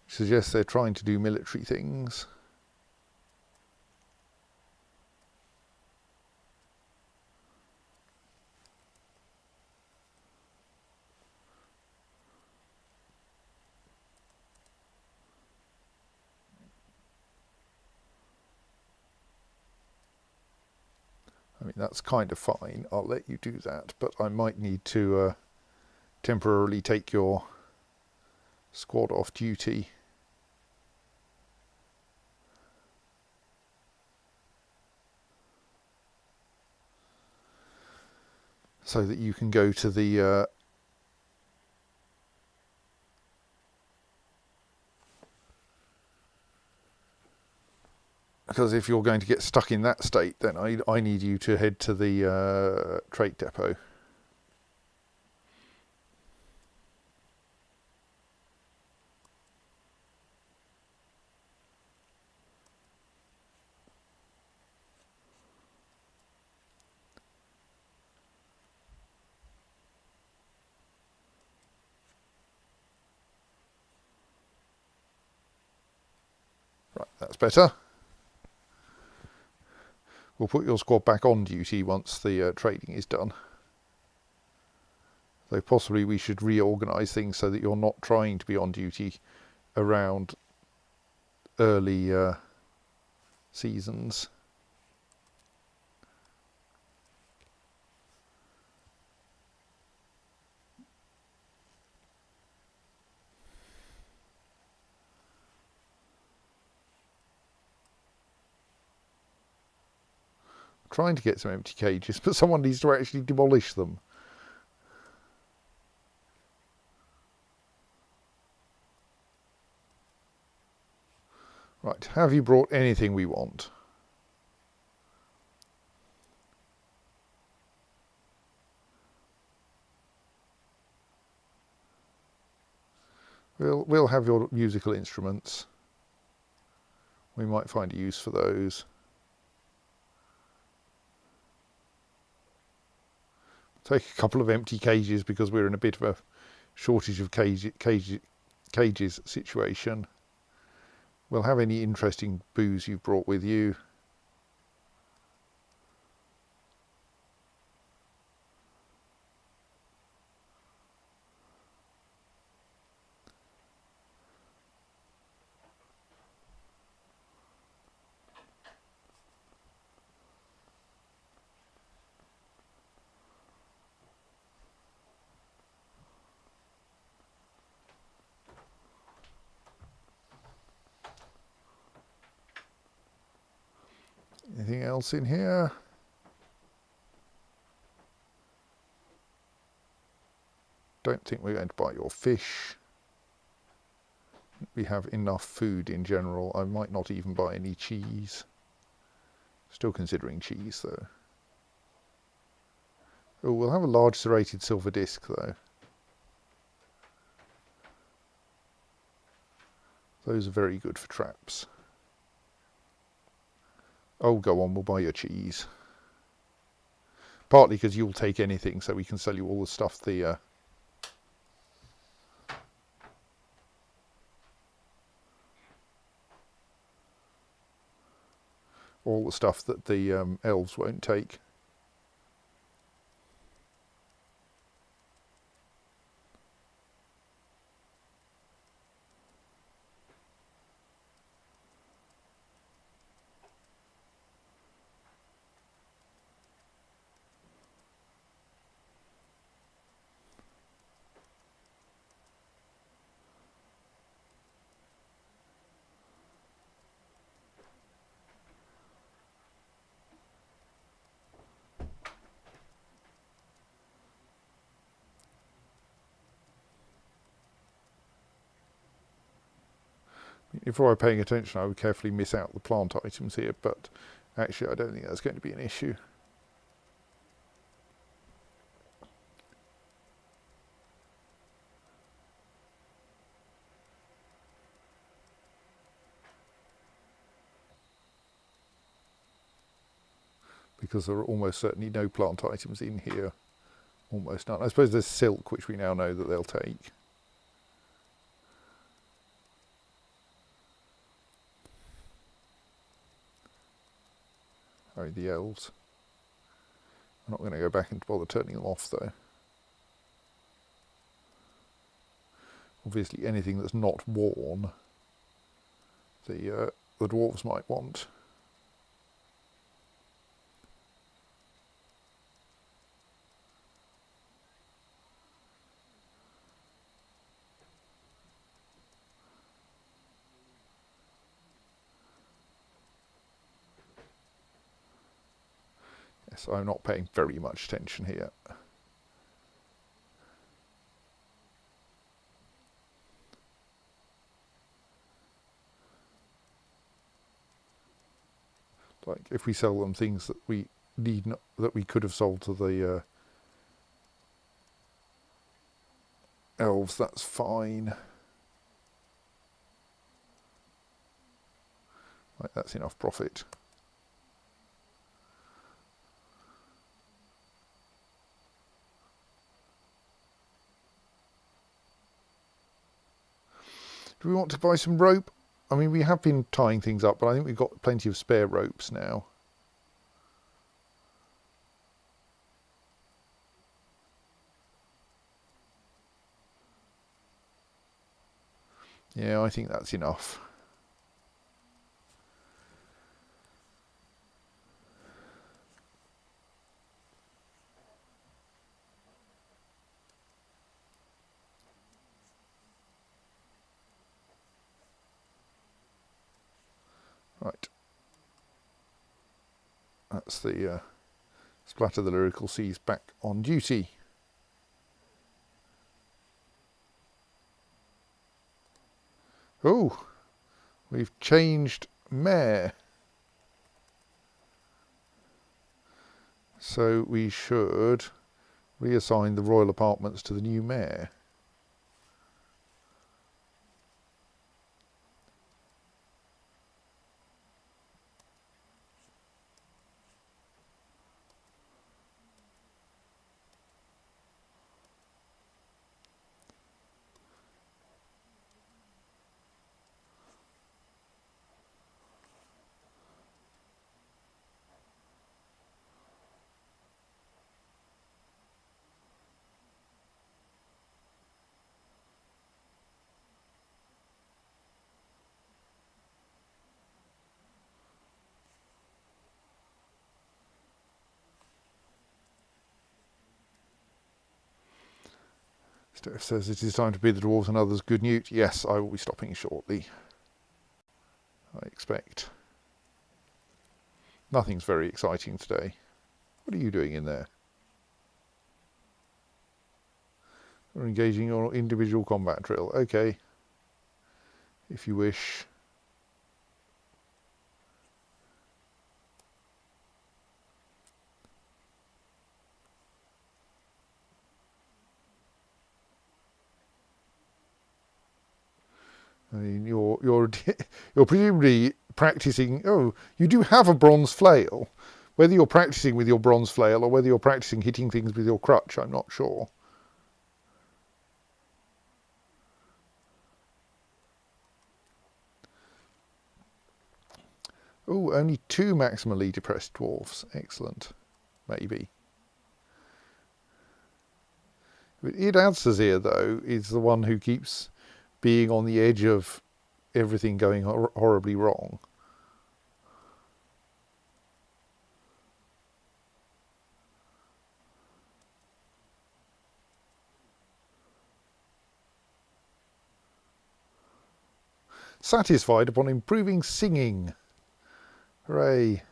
Which suggests they're trying to do military things. I mean, that's kind of fine. I'll let you do that, but I might need to temporarily take your squad off duty. So that you can go to the because if you're going to get stuck in that state, then I need you to head to the trait depot. Right, that's better. We'll put your squad back on duty once the trading is done. Though possibly we should reorganise things so that you're not trying to be on duty around early seasons. Trying to get some empty cages, but someone needs to actually demolish them. Right, have you brought anything we want? We'll have your musical instruments. We might find a use for those. Take a couple of empty cages because we're in a bit of a shortage of cages situation. We'll have any interesting booze you've brought with you. Anything else in here? Don't think we're going to buy your fish. We have enough food in general. I might not even buy any cheese. Still considering cheese though. Oh, we'll have a large serrated silver disc though. Those are very good for traps. Oh, go on, we'll buy your cheese. Partly because you'll take anything, so we can sell you all the stuff that the elves won't take. If I were paying attention, I would carefully miss out the plant items here, but actually I don't think that's going to be an issue. Because there are almost certainly no plant items in here. Almost none. I suppose there's silk, which we now know that they'll take. Oh, the elves. I'm not going to go back and bother turning them off though. Obviously anything that's not worn, the dwarves might want. Yes, I'm not paying very much attention here. Like if we sell them things that we need, that we could have sold to the elves, that's fine. Right, that's enough profit. Do we want to buy some rope? I mean, we have been tying things up, but I think we've got plenty of spare ropes now. Yeah, I think that's enough. Right. That's the Splatter the Lyrical Seas back on duty. Oh, we've changed mayor. So we should reassign the royal apartments to the new mayor. Steph says it is time to bid the dwarves and others good newt. Yes, I will be stopping shortly, I expect. Nothing's very exciting today. What are you doing in there? We're engaging your individual combat drill. Okay, if you wish. I mean, you're you're presumably practicing. Oh, you do have a bronze flail. Whether you're practicing with your bronze flail or whether you're practicing hitting things with your crutch, I'm not sure. Oh, only 2 maximally depressed dwarfs. Excellent. Maybe. Idadzazir, though, is the one who keeps being on the edge of everything going horribly wrong. Satisfied upon improving singing. Hooray.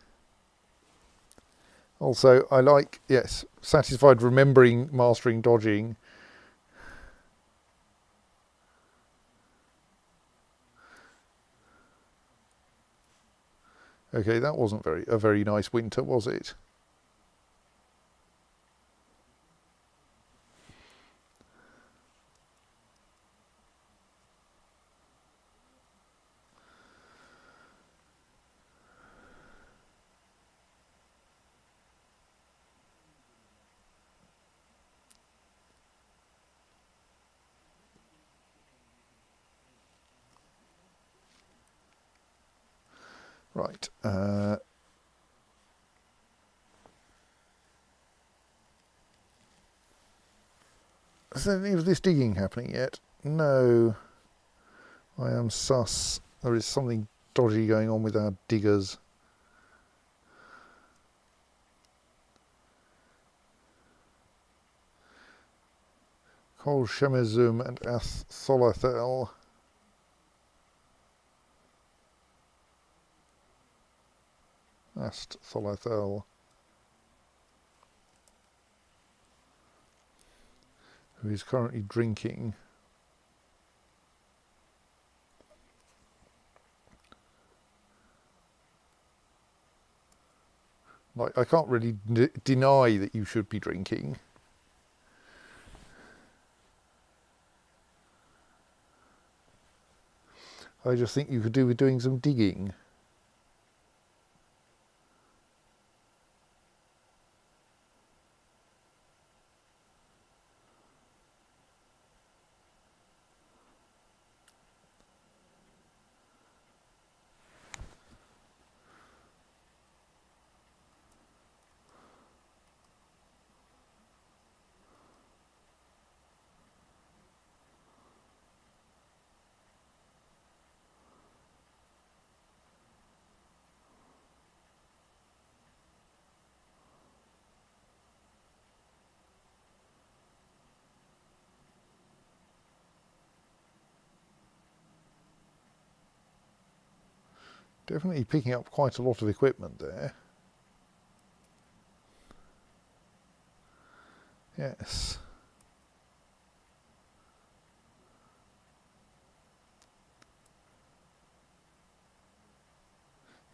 Also, I like, yes, satisfied remembering mastering dodging. Okay, that wasn't a very nice winter, was it? Right. Is there any of this digging happening yet? No. I am sus. There is something dodgy going on with our diggers. Kol Shemezum and Atholathel. Astholathel. Who is currently drinking. Like, I can't really deny that you should be drinking. I just think you could do with doing some digging. Definitely picking up quite a lot of equipment there. Yes.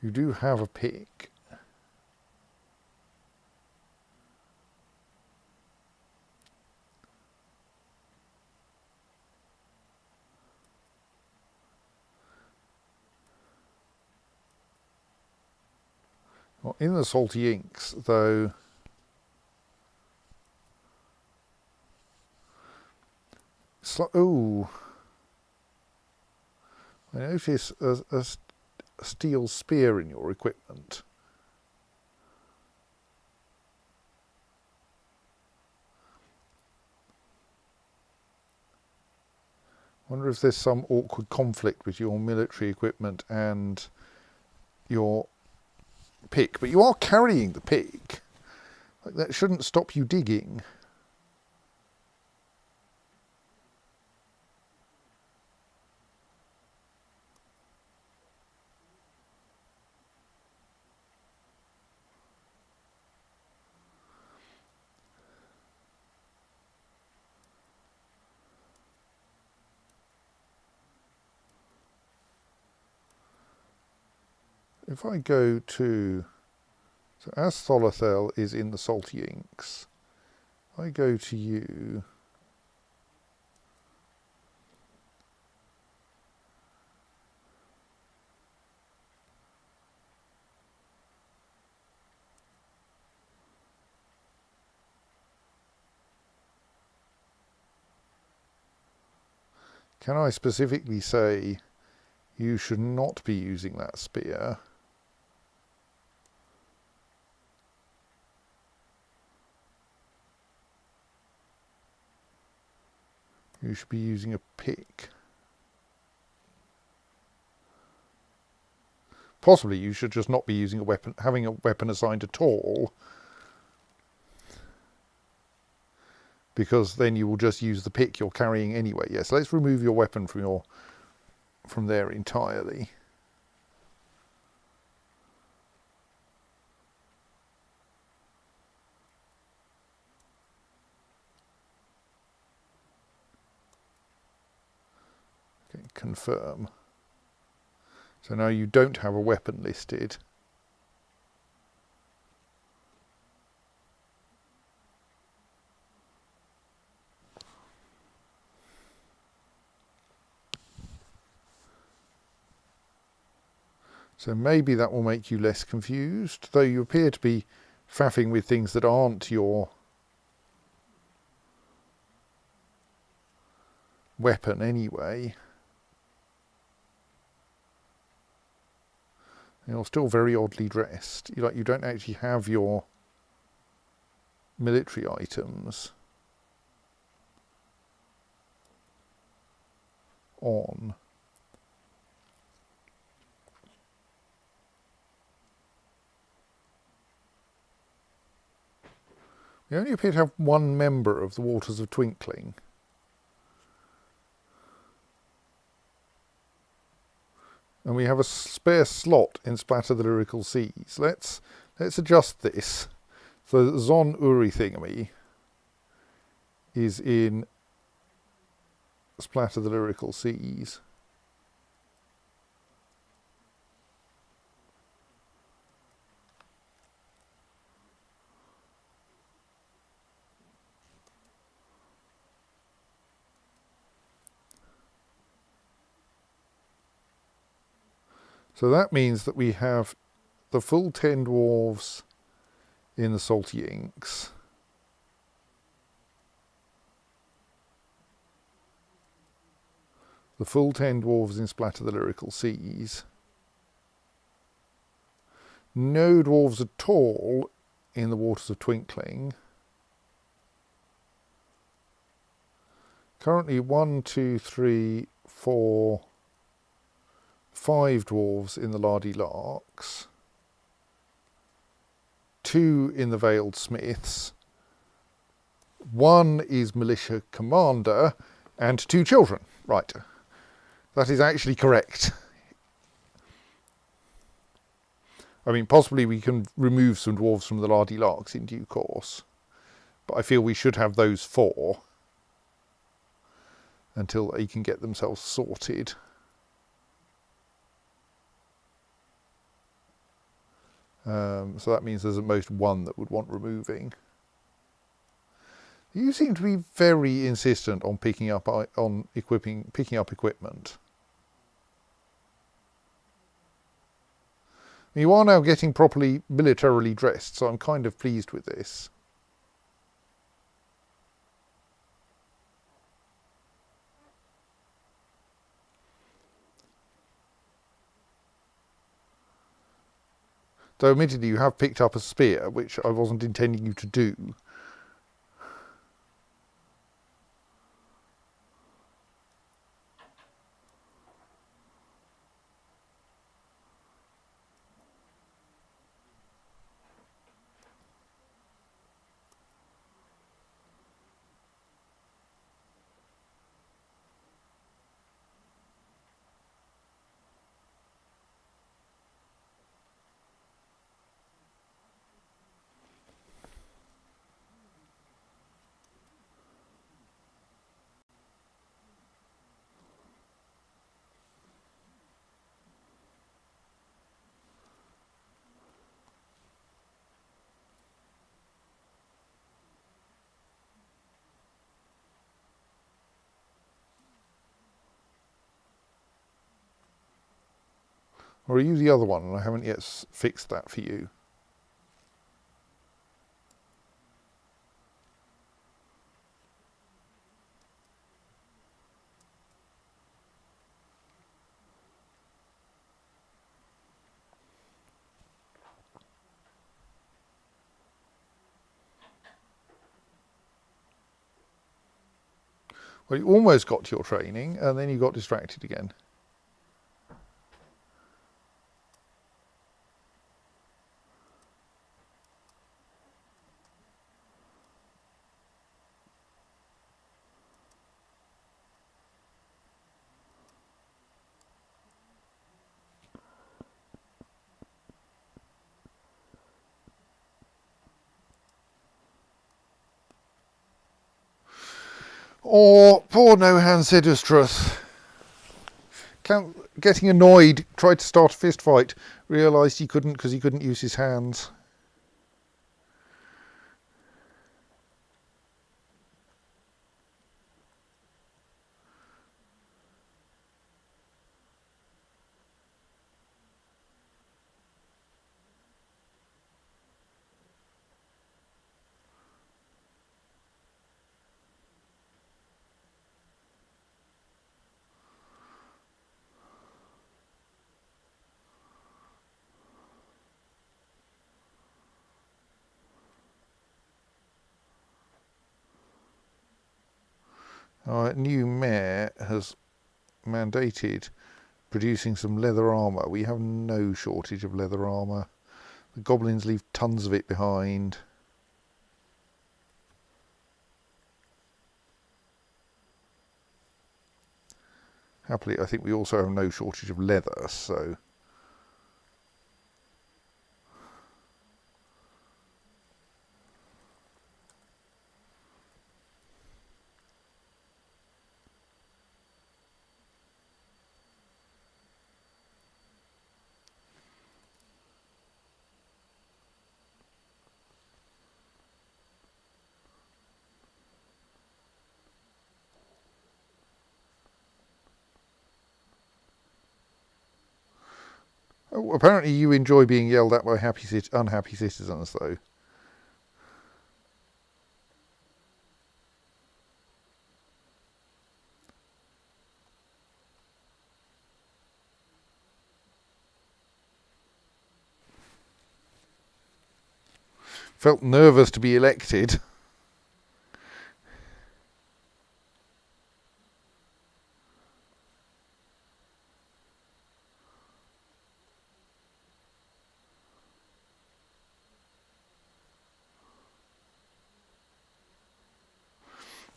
You do have a pick. Well, in the salty inks, though, oh, I notice a steel spear in your equipment. Wonder if there's some awkward conflict with your military equipment and your pick, but you are carrying the pick. Like, that shouldn't stop you digging. if I go to, so as Tholothel is in the salty inks, I go to you. Can I specifically say you should not be using that spear? You should be using a pick. Possibly you should just not be using a weapon, having a weapon assigned at all, because then you will just use the pick you're carrying anyway. Yes, let's remove your weapon from there entirely. Okay, confirm. So now you don't have a weapon listed. So maybe that will make you less confused, though you appear to be faffing with things that aren't your weapon anyway. You're still very oddly dressed. You don't actually have your military items on. We only appear to have one member of the Waters of Twinkling. And we have a spare slot in Splatter the Lyrical Seas. Let's adjust this. So Zon Uri thingamy is in Splatter the Lyrical Seas. So that means that we have the full 10 dwarves in the Salty Inks. The full 10 dwarves in Splatter the Lyrical Seas. No dwarves at all in the Waters of Twinkling. Currently 1, 2, 3, 4, 5 dwarves in the Lardy Larks, 2 in the Veiled Smiths, 1 is Militia Commander, and 2 children. Right, that is actually correct. I mean, possibly we can remove some dwarves from the Lardy Larks in due course, but I feel we should have those 4 until they can get themselves sorted. So that means there's at most 1 that would want removing. You seem to be very insistent on picking up equipment. You are now getting properly militarily dressed, so I'm kind of pleased with this. Though admittedly you have picked up a spear, which I wasn't intending you to do. Or are you the other one and I haven't yet fixed that for you? Well, you almost got to your training and then you got distracted again. Oh, poor No Hand Sidustrus. Getting annoyed, tried to start a fist fight, realised he couldn't because he couldn't use his hands. Our new mayor has mandated producing some leather armour. We have no shortage of leather armour. The goblins leave tons of it behind. Happily, I think we also have no shortage of leather, so... Oh, apparently you enjoy being yelled at by unhappy citizens, though. Felt nervous to be elected.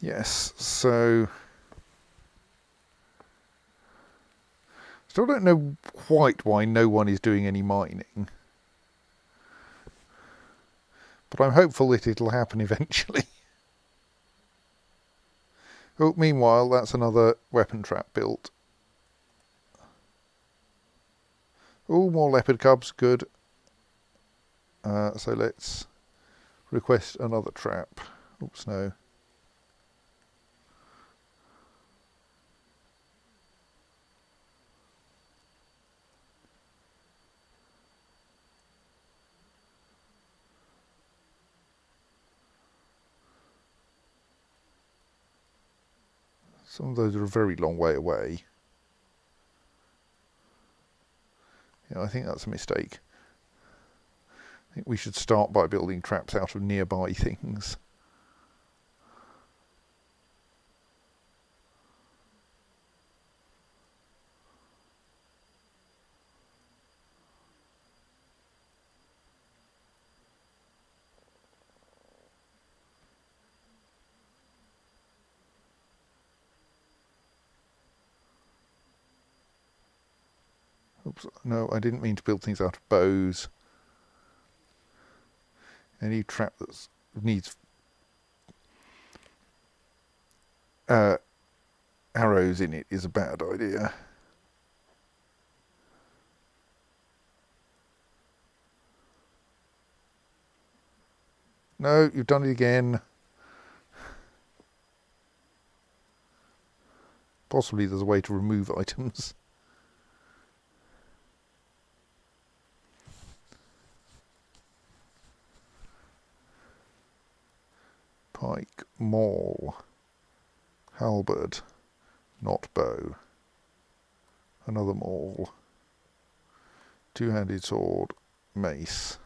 Yes, so... Still don't know quite why no one is doing any mining. But I'm hopeful that it'll happen eventually. Oh, meanwhile, that's another weapon trap built. Oh, more leopard cubs, good. So let's request another trap. Oops, no. Some of those are a very long way away. Yeah, I think that's a mistake. I think we should start by building traps out of nearby things. Oops, no, I didn't mean to build things out of bows. Any trap that needs arrows in it is a bad idea. No, you've done it again. Possibly there's a way to remove items. pike, maul, halberd, not bow, another maul, two-handed sword, mace,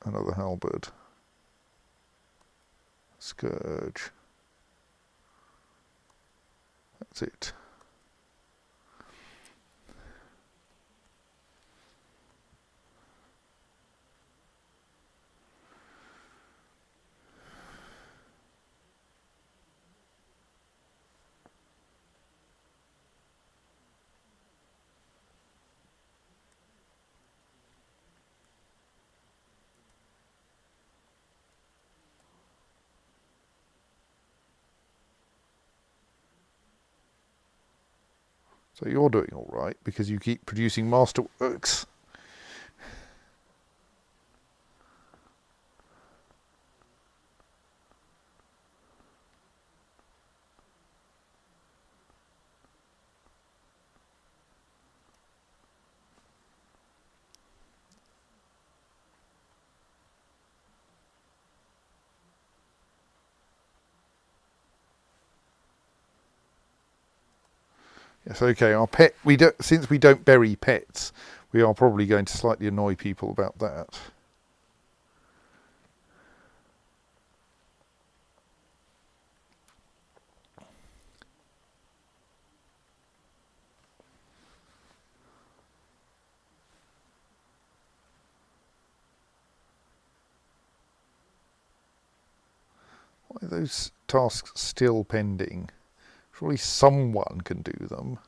another halberd, scourge. That's it. So you're doing all right because you keep producing masterworks. Yes, okay. Our pet. Since we don't bury pets, we are probably going to slightly annoy people about that. Why are those tasks still pending? Surely someone can do them.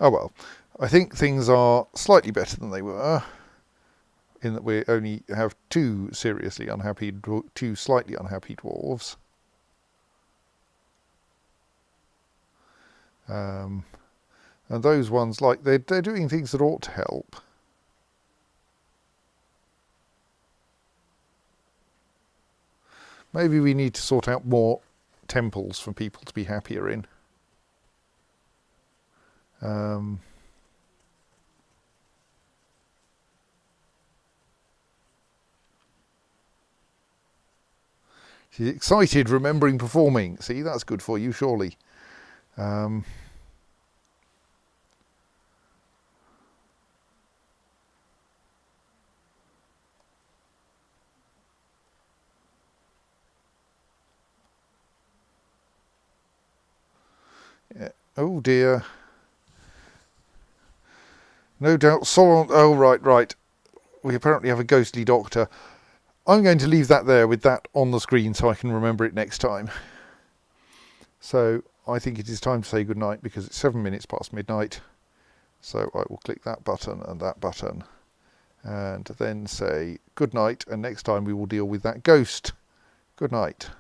Oh well, I think things are slightly better than they were, in that we only have two slightly unhappy dwarves. And those ones, like, they're doing things that ought to help. Maybe we need to sort out more temples for people to be happier in. She's excited, remembering performing. See, that's good for you, surely. Yeah. Oh dear. No doubt Solon... Oh, right. We apparently have a ghostly doctor. I'm going to leave that there with that on the screen so I can remember it next time. So I think it is time to say goodnight because it's 7 minutes past midnight. So I will click that button and then say goodnight, and next time we will deal with that ghost. Good night.